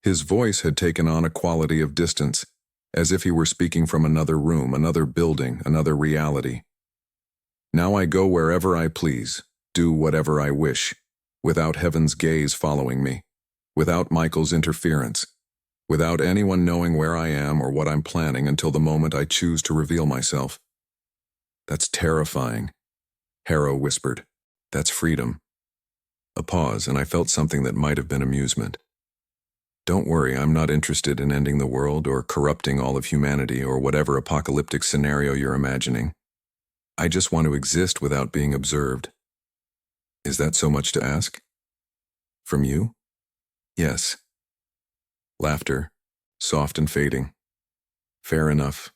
His voice had taken on a quality of distance, as if he were speaking from another room, another building, another reality. "Now I go wherever I please, do whatever I wish, without heaven's gaze following me, without Michael's interference, without anyone knowing where I am or what I'm planning until the moment I choose to reveal myself." "That's terrifying," Harrow whispered. "That's freedom." A pause, and I felt something that might have been amusement. "Don't worry, I'm not interested in ending the world or corrupting all of humanity or whatever apocalyptic scenario you're imagining. I just want to exist without being observed." "Is that so much to ask?" "From you?" "Yes." Laughter, soft and fading. "Fair enough.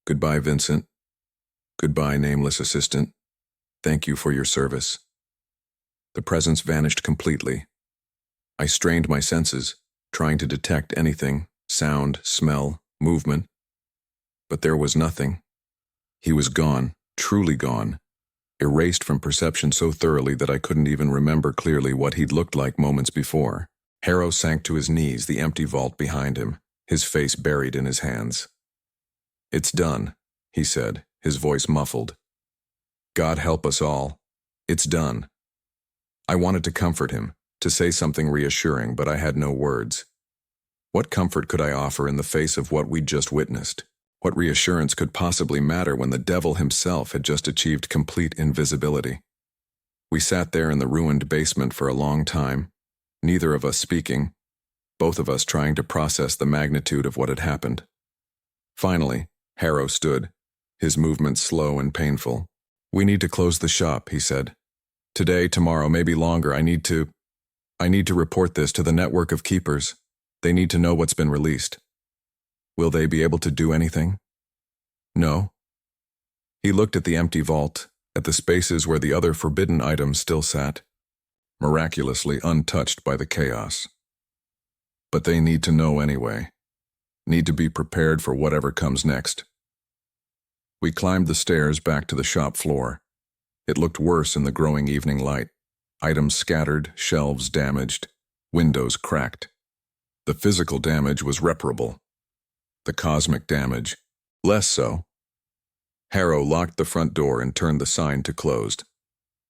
Goodbye, Vincent. Goodbye, nameless assistant. Thank you for your service." The presence vanished completely. I strained my senses, trying to detect anything, sound, smell, movement. But there was nothing. He was gone, truly gone, erased from perception so thoroughly that I couldn't even remember clearly what he'd looked like moments before. Harrow sank to his knees, the empty vault behind him, his face buried in his hands. "It's done," he said, his voice muffled. "God help us all. It's done." I wanted to comfort him, to say something reassuring, but I had no words. What comfort could I offer in the face of what we'd just witnessed? What reassurance could possibly matter when the devil himself had just achieved complete invisibility? We sat there in the ruined basement for a long time, neither of us speaking, both of us trying to process the magnitude of what had happened. Finally, Harrow stood, his movements slow and painful. "We need to close the shop," he said. "Today, tomorrow, maybe longer. I need to report this to the network of keepers. They need to know what's been released." "Will they be able to do anything?" "No." He looked at the empty vault, at the spaces where the other forbidden items still sat, miraculously untouched by the chaos. But they need to know anyway, need to be prepared for whatever comes next. We climbed the stairs back to the shop floor. It looked worse in the growing evening light. Items scattered, shelves damaged, windows cracked. The physical damage was reparable. The cosmic damage, less so. Harrow locked the front door and turned the sign to closed.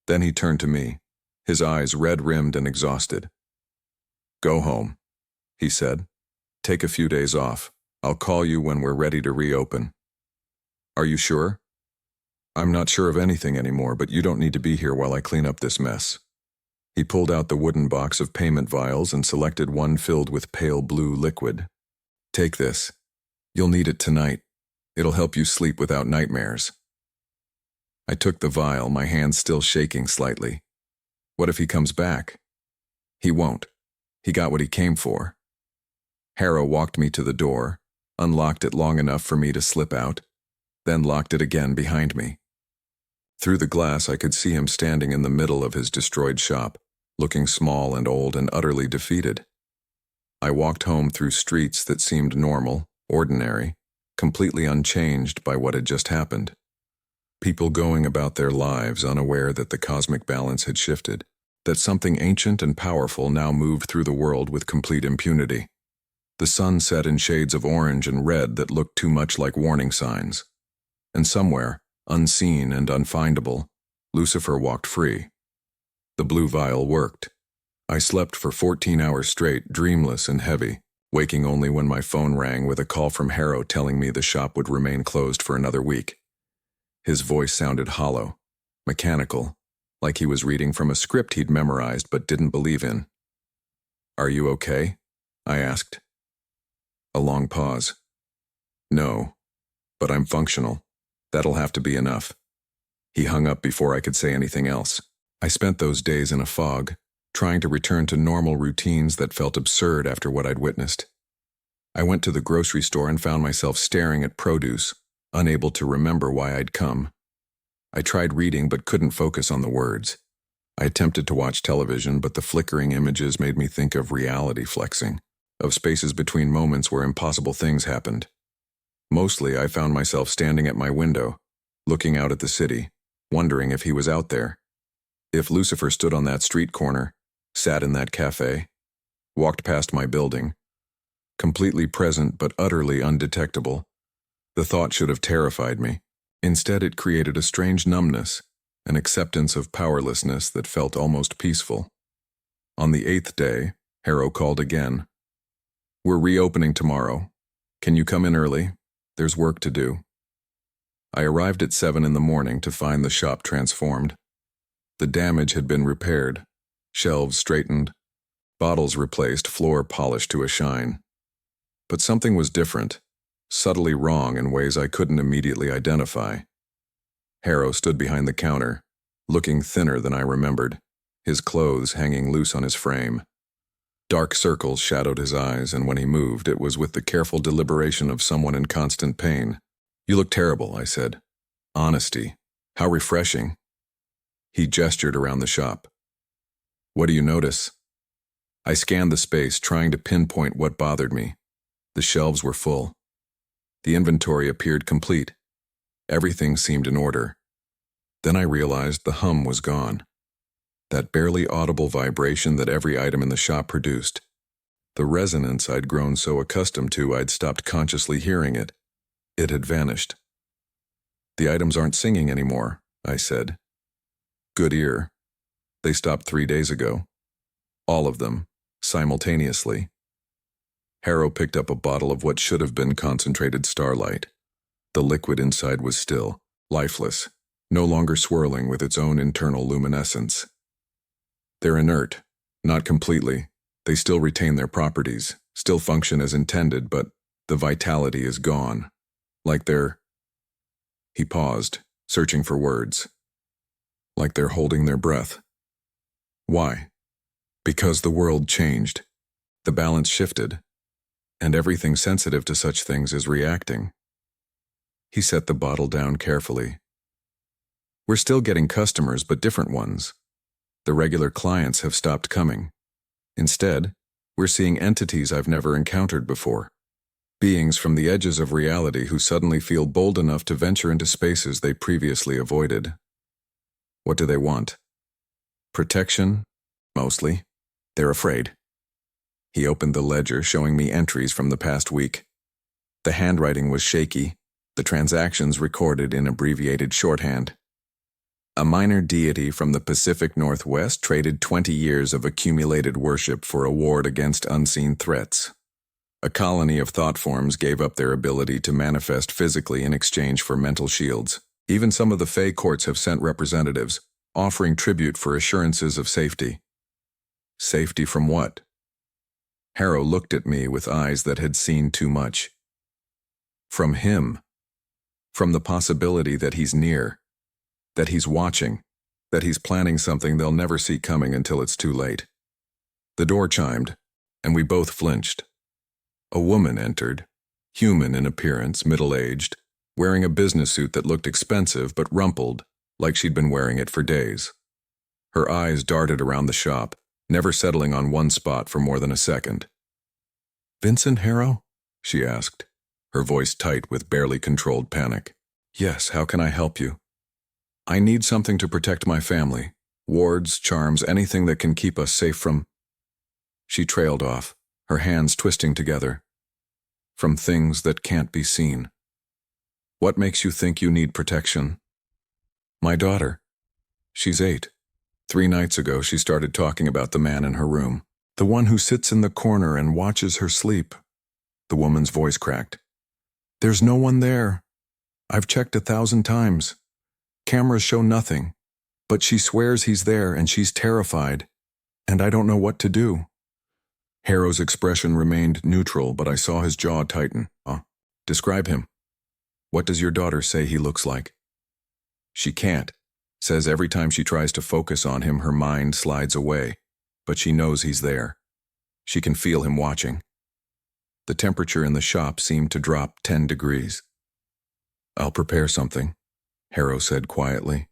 Then he turned to me, his eyes red-rimmed and exhausted. "Go home," he said. "Take a few days off. I'll call you when we're ready to reopen." "Are you sure?" "I'm not sure of anything anymore, but you don't need to be here while I clean up this mess." He pulled out the wooden box of payment vials and selected one filled with pale blue liquid. "Take this. You'll need it tonight. It'll help you sleep without nightmares." I took the vial, my hand still shaking slightly. What if he comes back? He won't. He got what he came for. Harrow walked me to the door, unlocked it long enough for me to slip out, then locked it again behind me. Through the glass I could see him standing in the middle of his destroyed shop, looking small and old and utterly defeated. I walked home through streets that seemed normal, ordinary, completely unchanged by what had just happened. People going about their lives unaware that the cosmic balance had shifted, that something ancient and powerful now moved through the world with complete impunity. The sun set in shades of orange and red that looked too much like warning signs. And somewhere, unseen and unfindable, Lucifer walked free. The blue vial worked. I slept for 14 hours straight, dreamless and heavy, waking only when my phone rang with a call from Harrow telling me the shop would remain closed for another week. His voice sounded hollow, mechanical, like he was reading from a script he'd memorized but didn't believe in. "Are you okay?" I asked. A long pause. "No, but I'm functional. That'll have to be enough." He hung up before I could say anything else. I spent those days in a fog, trying to return to normal routines that felt absurd after what I'd witnessed. I went to the grocery store and found myself staring at produce, unable to remember why I'd come. I tried reading but couldn't focus on the words. I attempted to watch television, but the flickering images made me think of reality flexing, of spaces between moments where impossible things happened. Mostly, I found myself standing at my window, looking out at the city, wondering if he was out there. If Lucifer stood on that street corner, sat in that cafe, walked past my building, completely present but utterly undetectable. The thought should have terrified me. Instead, it created a strange numbness, an acceptance of powerlessness that felt almost peaceful. On the 8th day, Harrow called again. "We're reopening tomorrow. Can you come in early? There's work to do." I arrived at 7 in the morning to find the shop transformed. The damage had been repaired, shelves straightened, bottles replaced, floor polished to a shine. But something was different, subtly wrong in ways I couldn't immediately identify. Harrow stood behind the counter, looking thinner than I remembered, his clothes hanging loose on his frame. Dark circles shadowed his eyes, and when he moved, it was with the careful deliberation of someone in constant pain. "You look terrible," I said. "Honesty. How refreshing." He gestured around the shop. "What do you notice?" I scanned the space, trying to pinpoint what bothered me. The shelves were full. The inventory appeared complete. Everything seemed in order. Then I realized the hum was gone. That barely audible vibration that every item in the shop produced. The resonance I'd grown so accustomed to I'd stopped consciously hearing it. It had vanished. "The items aren't singing anymore," I said. "Good ear. They stopped 3 days ago. All of them, simultaneously." Harrow picked up a bottle of what should have been concentrated starlight. The liquid inside was still, lifeless, no longer swirling with its own internal luminescence. "They're inert, not completely. They still retain their properties, still function as intended, but the vitality is gone. Like they're..." He paused, searching for words. "Like they're holding their breath." "Why?" "Because the world changed. The balance shifted. And everything sensitive to such things is reacting." He set the bottle down carefully. We're still getting customers, but different ones. The regular clients have stopped coming. Instead, we're seeing entities I've never encountered before. Beings from the edges of reality who suddenly feel bold enough to venture into spaces they previously avoided. What do they want? Protection, mostly. They're afraid. He opened the ledger, showing me entries from the past week. The handwriting was shaky, the transactions recorded in abbreviated shorthand. A minor deity from the Pacific Northwest traded 20 years of accumulated worship for a ward against unseen threats. A colony of thought forms gave up their ability to manifest physically in exchange for mental shields. Even some of the Fey courts have sent representatives, offering tribute for assurances of safety. Safety from what? Harrow looked at me with eyes that had seen too much. From him. From the possibility that he's near. That he's watching. That he's planning something they'll never see coming until it's too late. The door chimed, and we both flinched. A woman entered, human in appearance, middle-aged, wearing a business suit that looked expensive but rumpled, like she'd been wearing it for days. Her eyes darted around the shop, never settling on one spot for more than a second. "Vincent Harrow?" she asked, her voice tight with barely controlled panic. "Yes, how can I help you?" "I need something to protect my family. Wards, charms, anything that can keep us safe from—" She trailed off, her hands twisting together. "From things that can't be seen." "What makes you think you need protection?" "My daughter. She's 8. 3 nights ago she started talking about the man in her room. The one who sits in the corner and watches her sleep." The woman's voice cracked. "There's no one there. I've checked 1,000 times. Cameras show nothing. But she swears he's there and she's terrified. And I don't know what to do." Harrow's expression remained neutral, but I saw his jaw tighten. "Describe him. What does your daughter say he looks like?" "She can't. Says every time she tries to focus on him, her mind slides away. But she knows he's there. She can feel him watching." The temperature in the shop seemed to drop 10 degrees. "I'll prepare something," Harrow said quietly.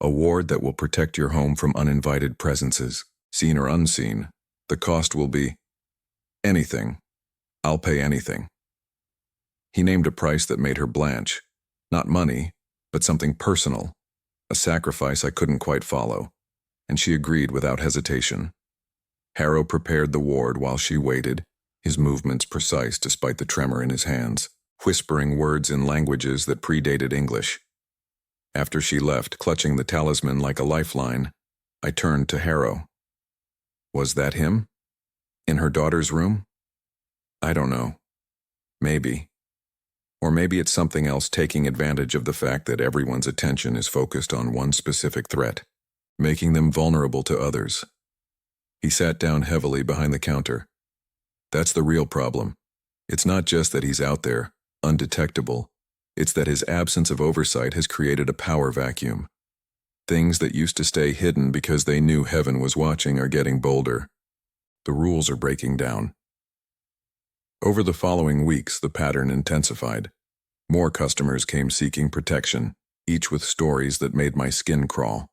"A ward that will protect your home from uninvited presences, seen or unseen. The cost will be anything. I'll pay anything." He named a price that made her blanch. Not money, but something personal. A sacrifice I couldn't quite follow. And she agreed without hesitation. Harrow prepared the ward while she waited, his movements precise despite the tremor in his hands, whispering words in languages that predated English. After she left, clutching the talisman like a lifeline, I turned to Harrow. Was that him? In her daughter's room? I don't know. Maybe. Or maybe it's something else taking advantage of the fact that everyone's attention is focused on one specific threat, making them vulnerable to others. He sat down heavily behind the counter. That's the real problem. It's not just that he's out there, undetectable. It's that his absence of oversight has created a power vacuum. Things that used to stay hidden because they knew heaven was watching are getting bolder. The rules are breaking down. Over the following weeks, the pattern intensified. More customers came seeking protection, each with stories that made my skin crawl.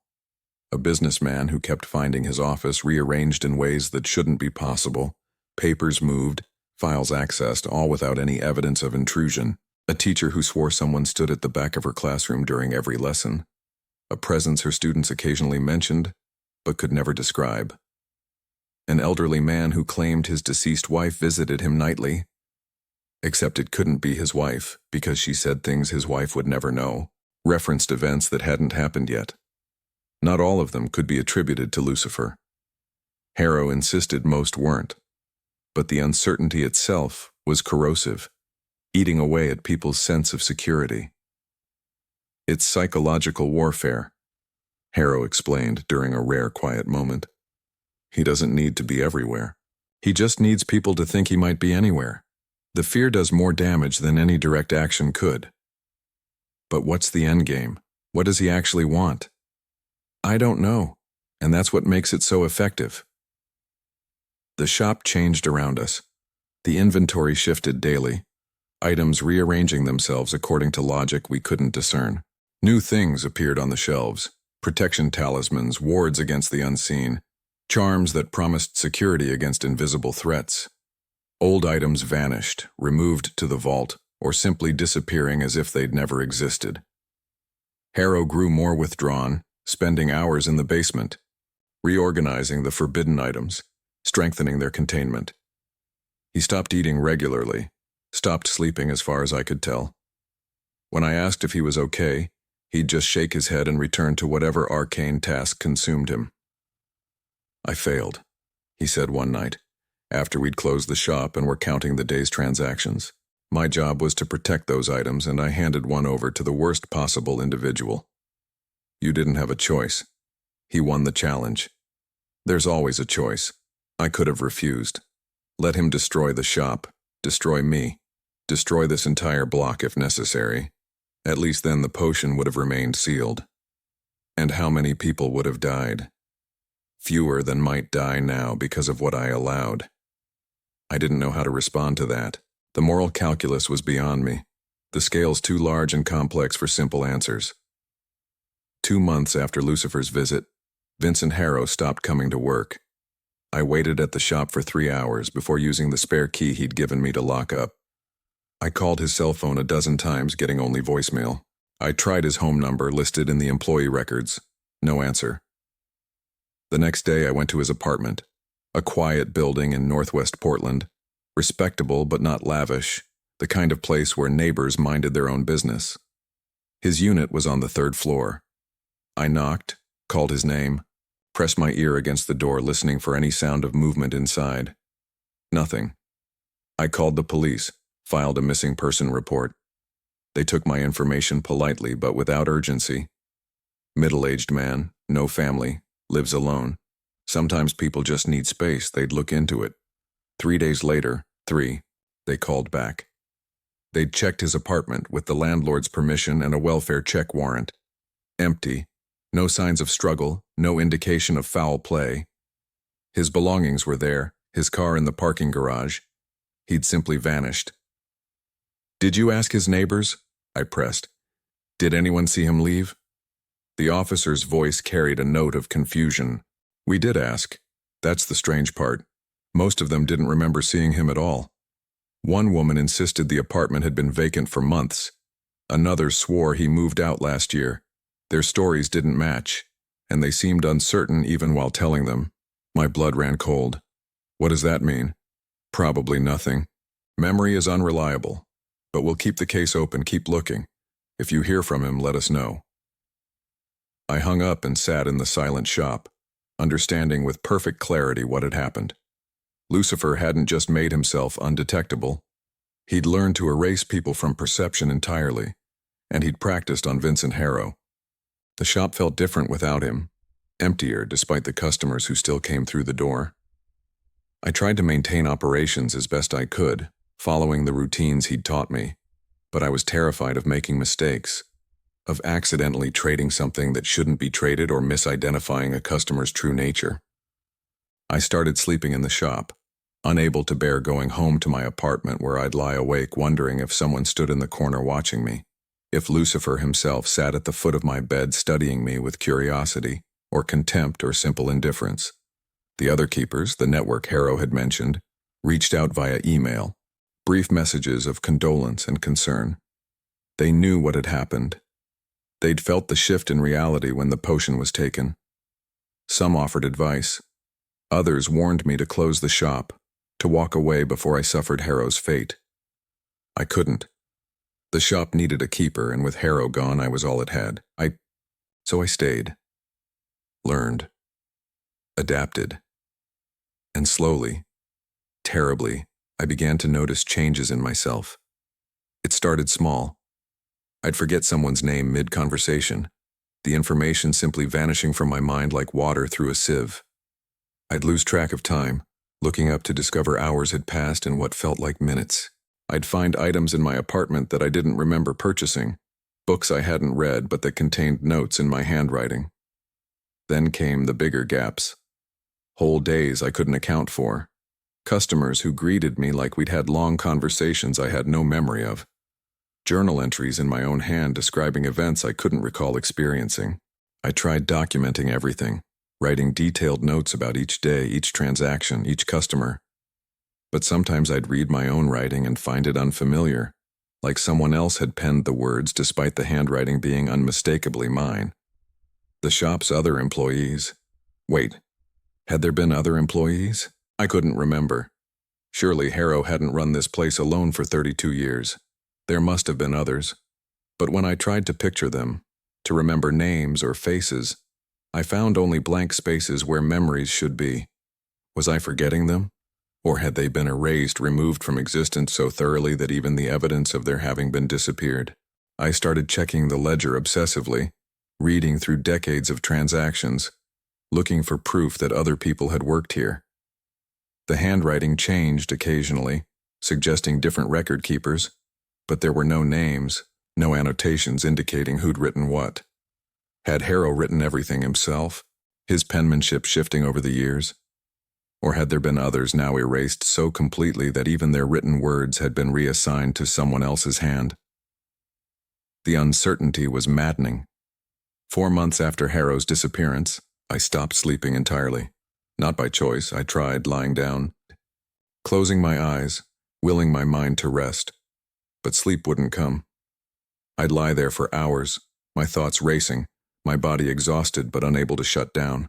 A businessman who kept finding his office rearranged in ways that shouldn't be possible, papers moved, files accessed, all without any evidence of intrusion. A teacher who swore someone stood at the back of her classroom during every lesson. A presence her students occasionally mentioned, but could never describe. An elderly man who claimed his deceased wife visited him nightly. Except it couldn't be his wife, because she said things his wife would never know, referenced events that hadn't happened yet. Not all of them could be attributed to Lucifer. Harrow insisted most weren't. But the uncertainty itself was corrosive, eating away at people's sense of security. It's psychological warfare, Harrow explained during a rare quiet moment. He doesn't need to be everywhere. He just needs people to think he might be anywhere. The fear does more damage than any direct action could. But what's the end game? What does he actually want? I don't know, and that's what makes it so effective. The shop changed around us. The inventory shifted daily, items rearranging themselves according to logic we couldn't discern. New things appeared on the shelves: protection talismans, wards against the unseen, charms that promised security against invisible threats. Old items vanished, removed to the vault, or simply disappearing as if they'd never existed. Harrow grew more withdrawn, spending hours in the basement, reorganizing the forbidden items, strengthening their containment. He stopped eating regularly, stopped sleeping as far as I could tell. When I asked if he was okay, he'd just shake his head and return to whatever arcane task consumed him. "I failed," he said one night, after we'd closed the shop and were counting the day's transactions. "My job was to protect those items, and I handed one over to the worst possible individual." "You didn't have a choice." He won the challenge. "There's always a choice." I could have refused. Let him destroy the shop, destroy me, destroy this entire block if necessary. At least then the potion would have remained sealed. And how many people would have died? Fewer than might die now because of what I allowed. I didn't know how to respond to that. The moral calculus was beyond me. The scales too large and complex for simple answers. 2 months after Lucifer's visit, Vincent Harrow stopped coming to work. I waited at the shop for 3 hours before using the spare key he'd given me to lock up. I called his cell phone a dozen times, getting only voicemail. I tried his home number listed in the employee records. No answer. The next day I went to his apartment, a quiet building in northwest Portland, respectable but not lavish, the kind of place where neighbors minded their own business. His unit was on the 3rd floor. I knocked, called his name, pressed my ear against the door listening for any sound of movement inside. Nothing. I called the police, filed a missing person report. They took my information politely but without urgency. Middle-aged man, no family, lives alone. Sometimes people just need space, they'd look into it. 3 days later, they called back. They'd checked his apartment with the landlord's permission and a welfare check warrant. Empty. No signs of struggle, no indication of foul play. His belongings were there, his car in the parking garage. He'd simply vanished. "Did you ask his neighbors?" I pressed. "Did anyone see him leave?" The officer's voice carried a note of confusion. "We did ask. That's the strange part. Most of them didn't remember seeing him at all. One woman insisted the apartment had been vacant for months. Another swore he moved out last year. Their stories didn't match, and they seemed uncertain even while telling them." My blood ran cold. What does that mean? Probably nothing. Memory is unreliable. But we'll keep the case open, keep looking. If you hear from him, let us know. I hung up and sat in the silent shop, understanding with perfect clarity what had happened. Lucifer hadn't just made himself undetectable. He'd learned to erase people from perception entirely, and he'd practiced on Vincent Harrow. The shop felt different without him, emptier despite the customers who still came through the door. I tried to maintain operations as best I could, following the routines he'd taught me, but I was terrified of making mistakes, of accidentally trading something that shouldn't be traded or misidentifying a customer's true nature. I started sleeping in the shop, unable to bear going home to my apartment where I'd lie awake wondering if someone stood in the corner watching me, if Lucifer himself sat at the foot of my bed studying me with curiosity, or contempt or simple indifference. The other keepers, the network Harrow had mentioned, reached out via email, brief messages of condolence and concern. They knew what had happened. They'd felt the shift in reality when the potion was taken. Some offered advice. Others warned me to close the shop, to walk away before I suffered Harrow's fate. I couldn't. The shop needed a keeper, and with Harrow gone, I was all it had. So I stayed. Learned. Adapted. And slowly, terribly, I began to notice changes in myself. It started small. I'd forget someone's name mid-conversation, the information simply vanishing from my mind like water through a sieve. I'd lose track of time, looking up to discover hours had passed in what felt like minutes. I'd find items in my apartment that I didn't remember purchasing, books I hadn't read but that contained notes in my handwriting. Then came the bigger gaps. Whole days I couldn't account for. Customers who greeted me like we'd had long conversations I had no memory of. Journal entries in my own hand describing events I couldn't recall experiencing. I tried documenting everything, writing detailed notes about each day, each transaction, each customer. But sometimes I'd read my own writing and find it unfamiliar, like someone else had penned the words despite the handwriting being unmistakably mine. The shop's other employees. Wait, had there been other employees? I couldn't remember. Surely Harrow hadn't run this place alone for 32 years. There must have been others. But when I tried to picture them, to remember names or faces, I found only blank spaces where memories should be. Was I forgetting them? Or had they been erased, removed from existence so thoroughly that even the evidence of their having been disappeared? I started checking the ledger obsessively, reading through decades of transactions, looking for proof that other people had worked here. The handwriting changed occasionally, suggesting different record keepers, but there were no names, no annotations indicating who'd written what. Had Harrow written everything himself, his penmanship shifting over the years? Or had there been others now erased so completely that even their written words had been reassigned to someone else's hand? The uncertainty was maddening. 4 months after Harrow's disappearance, I stopped sleeping entirely. Not by choice, I tried lying down, closing my eyes, willing my mind to rest. But sleep wouldn't come. I'd lie there for hours, my thoughts racing, my body exhausted but unable to shut down.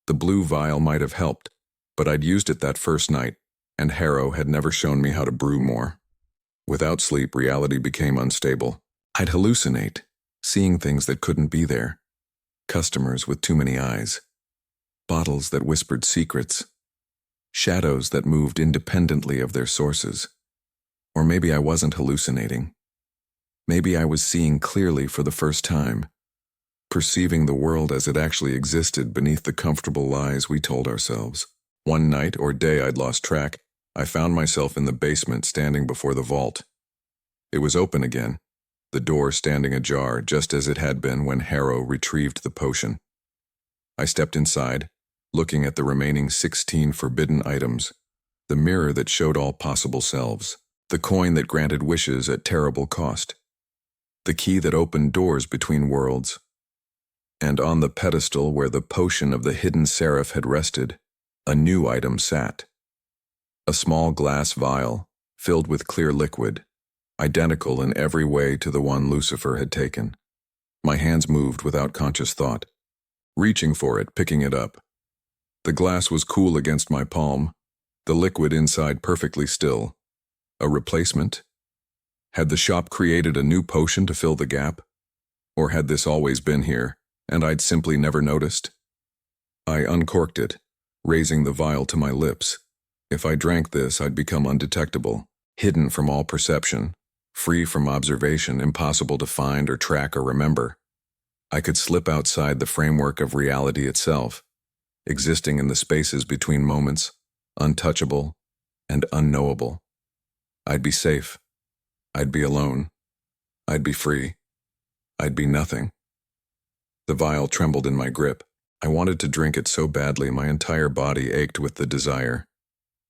The blue vial might have helped, but I'd used it that first night, and Harrow had never shown me how to brew more. Without sleep, reality became unstable. I'd hallucinate, seeing things that couldn't be there. Customers with too many eyes. Bottles that whispered secrets. Shadows that moved independently of their sources. Or maybe I wasn't hallucinating. Maybe I was seeing clearly for the first time, perceiving the world as it actually existed beneath the comfortable lies we told ourselves. One night or day I'd lost track, I found myself in the basement standing before the vault. It was open again, the door standing ajar just as it had been when Harrow retrieved the potion. I stepped inside, looking at the remaining 16 forbidden items, the mirror that showed all possible selves, the coin that granted wishes at terrible cost, the key that opened doors between worlds. And on the pedestal where the potion of the hidden seraph had rested, a new item sat. A small glass vial, filled with clear liquid, identical in every way to the one Lucifer had taken. My hands moved without conscious thought, reaching for it, picking it up. The glass was cool against my palm, the liquid inside perfectly still. A replacement? Had the shop created a new potion to fill the gap? Or had this always been here, and I'd simply never noticed? I uncorked it, raising the vial to my lips. If I drank this, I'd become undetectable, hidden from all perception, free from observation, impossible to find or track or remember. I could slip outside the framework of reality itself, existing in the spaces between moments, untouchable and unknowable. I'd be safe. I'd be alone. I'd be free. I'd be nothing. The vial trembled in my grip. I wanted to drink it so badly my entire body ached with the desire.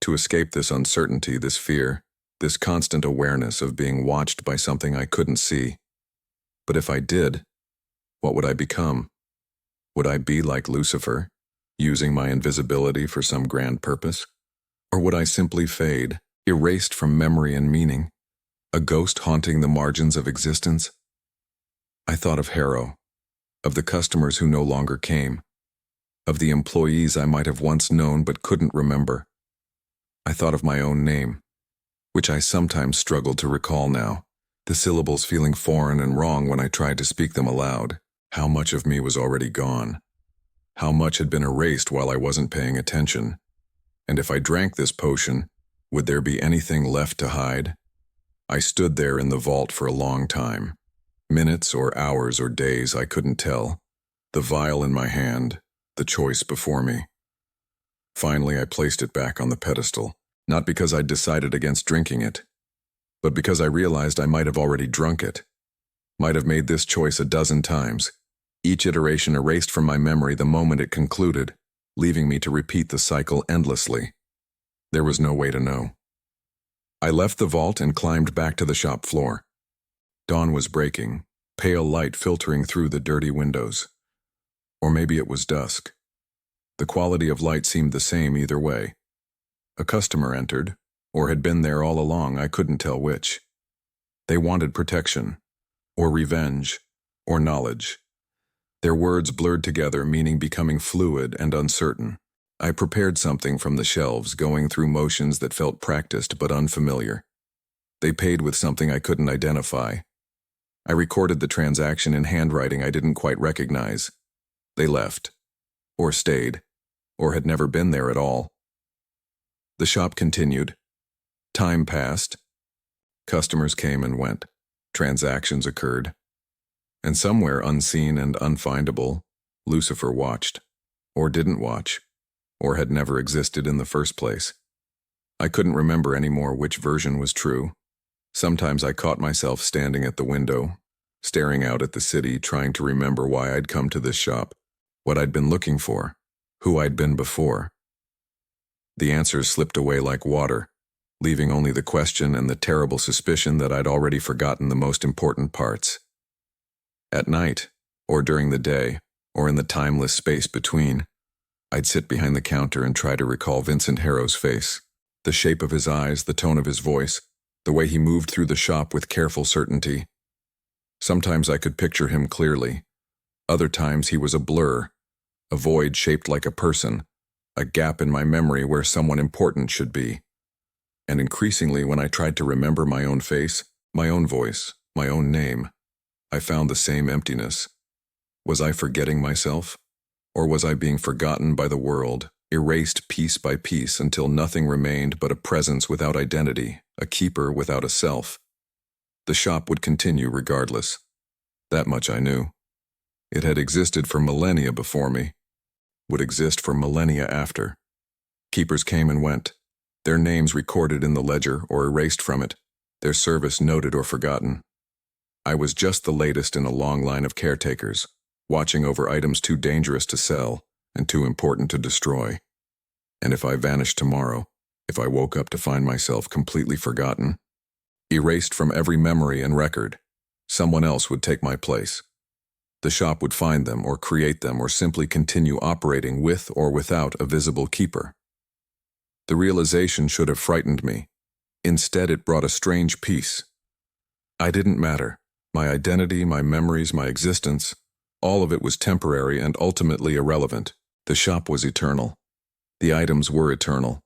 To escape this uncertainty, this fear, this constant awareness of being watched by something I couldn't see. But if I did, what would I become? Would I be like Lucifer, using my invisibility for some grand purpose? Or would I simply fade, erased from memory and meaning, a ghost haunting the margins of existence? I thought of Harrow, of the customers who no longer came, of the employees I might have once known but couldn't remember. I thought of my own name, which I sometimes struggled to recall now, the syllables feeling foreign and wrong when I tried to speak them aloud. How much of me was already gone? How much had been erased while I wasn't paying attention? And if I drank this potion, would there be anything left to hide? I stood there in the vault for a long time. Minutes or hours or days, I couldn't tell. The vial in my hand, the choice before me. Finally, I placed it back on the pedestal, not because I'd decided against drinking it, but because I realized I might have already drunk it. Might have made this choice a dozen times, each iteration erased from my memory the moment it concluded, leaving me to repeat the cycle endlessly. There was no way to know. I left the vault and climbed back to the shop floor. Dawn was breaking, pale light filtering through the dirty windows. Or maybe it was dusk. The quality of light seemed the same either way. A customer entered, or had been there all along, I couldn't tell which. They wanted protection, or revenge, or knowledge. Their words blurred together, meaning becoming fluid and uncertain. I prepared something from the shelves, going through motions that felt practiced but unfamiliar. They paid with something I couldn't identify. I recorded the transaction in handwriting I didn't quite recognize. They left, or stayed, or had never been there at all. The shop continued. Time passed. Customers came and went. Transactions occurred. And somewhere unseen and unfindable, Lucifer watched, or didn't watch, or had never existed in the first place. I couldn't remember anymore which version was true. Sometimes I caught myself standing at the window, staring out at the city, trying to remember why I'd come to this shop, what I'd been looking for, who I'd been before. The answers slipped away like water, leaving only the question and the terrible suspicion that I'd already forgotten the most important parts. At night, or during the day, or in the timeless space between, I'd sit behind the counter and try to recall Vincent Harrow's face, the shape of his eyes, the tone of his voice, the way he moved through the shop with careful certainty. Sometimes I could picture him clearly. Other times he was a blur, a void shaped like a person, a gap in my memory where someone important should be. And increasingly, when I tried to remember my own face, my own voice, my own name, I found the same emptiness. Was I forgetting myself? Or was I being forgotten by the world, erased piece by piece until nothing remained but a presence without identity, a keeper without a self? The shop would continue regardless. That much I knew. It had existed for millennia before me, would exist for millennia after. Keepers came and went, their names recorded in the ledger or erased from it, their service noted or forgotten. I was just the latest in a long line of caretakers, watching over items too dangerous to sell and too important to destroy. And if I vanished tomorrow, if I woke up to find myself completely forgotten, erased from every memory and record, someone else would take my place. The shop would find them or create them or simply continue operating with or without a visible keeper. The realization should have frightened me. Instead, it brought a strange peace. I didn't matter. My identity, my memories, my existence, all of it was temporary and ultimately irrelevant. The shop was eternal. The items were eternal.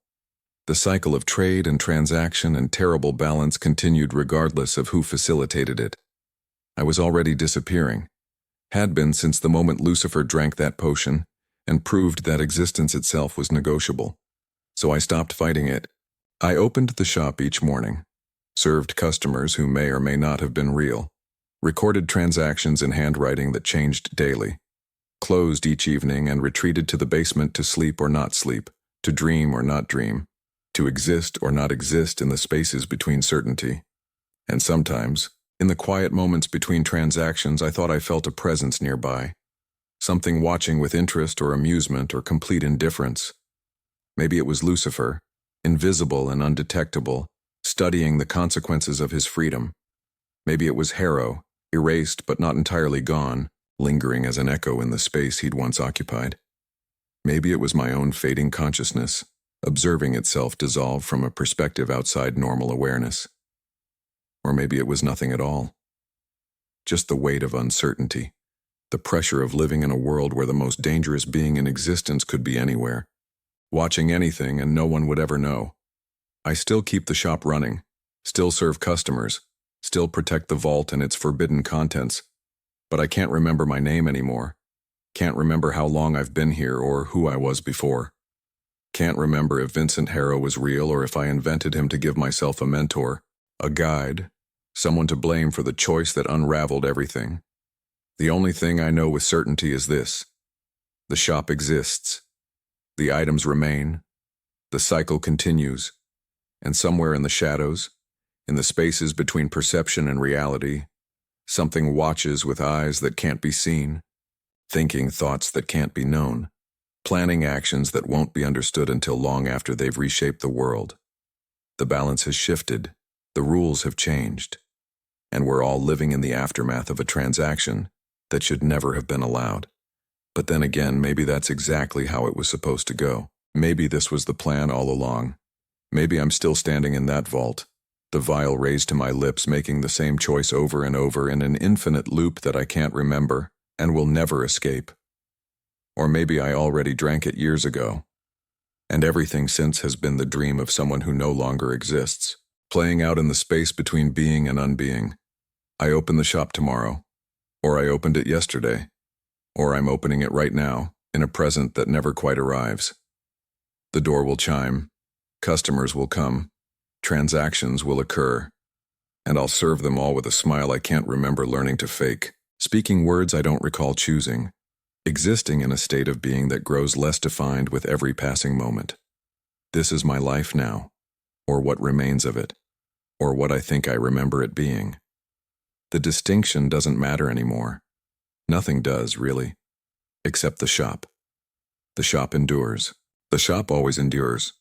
The cycle of trade and transaction and terrible balance continued regardless of who facilitated it. I was already disappearing. Had been since the moment Lucifer drank that potion and proved that existence itself was negotiable. So I stopped fighting it. I opened the shop each morning, served customers who may or may not have been real, recorded transactions in handwriting that changed daily, closed each evening and retreated to the basement to sleep or not sleep, to dream or not dream, to exist or not exist in the spaces between certainty. And sometimes, in the quiet moments between transactions, I thought I felt a presence nearby, something watching with interest or amusement or complete indifference. Maybe it was Lucifer, invisible and undetectable, studying the consequences of his freedom. Maybe it was Harrow, erased but not entirely gone, lingering as an echo in the space he'd once occupied. Maybe it was my own fading consciousness, observing itself dissolve from a perspective outside normal awareness. Or maybe it was nothing at all. Just the weight of uncertainty, the pressure of living in a world where the most dangerous being in existence could be anywhere, watching anything and no one would ever know. I still keep the shop running, still serve customers, still protect the vault and its forbidden contents, but I can't remember my name anymore. Can't remember how long I've been here or who I was before. Can't remember if Vincent Harrow was real or if I invented him to give myself a mentor, a guide, someone to blame for the choice that unraveled everything. The only thing I know with certainty is this: the shop exists, the items remain, the cycle continues, and somewhere in the shadows, in the spaces between perception and reality, something watches with eyes that can't be seen, thinking thoughts that can't be known, planning actions that won't be understood until long after they've reshaped the world. The balance has shifted, the rules have changed, and we're all living in the aftermath of a transaction that should never have been allowed. But then again, maybe that's exactly how it was supposed to go. Maybe this was the plan all along. Maybe I'm still standing in that vault, the vial raised to my lips, making the same choice over and over in an infinite loop that I can't remember and will never escape. Or maybe I already drank it years ago, and everything since has been the dream of someone who no longer exists, playing out in the space between being and unbeing. I open the shop tomorrow, or I opened it yesterday, or I'm opening it right now, in a present that never quite arrives. The door will chime, customers will come, transactions will occur, and I'll serve them all with a smile I can't remember learning to fake, speaking words I don't recall choosing, existing in a state of being that grows less defined with every passing moment. This is my life now, or what remains of it, or what I think I remember it being. The distinction doesn't matter anymore. Nothing does, really, except the shop. The shop endures. The shop always endures.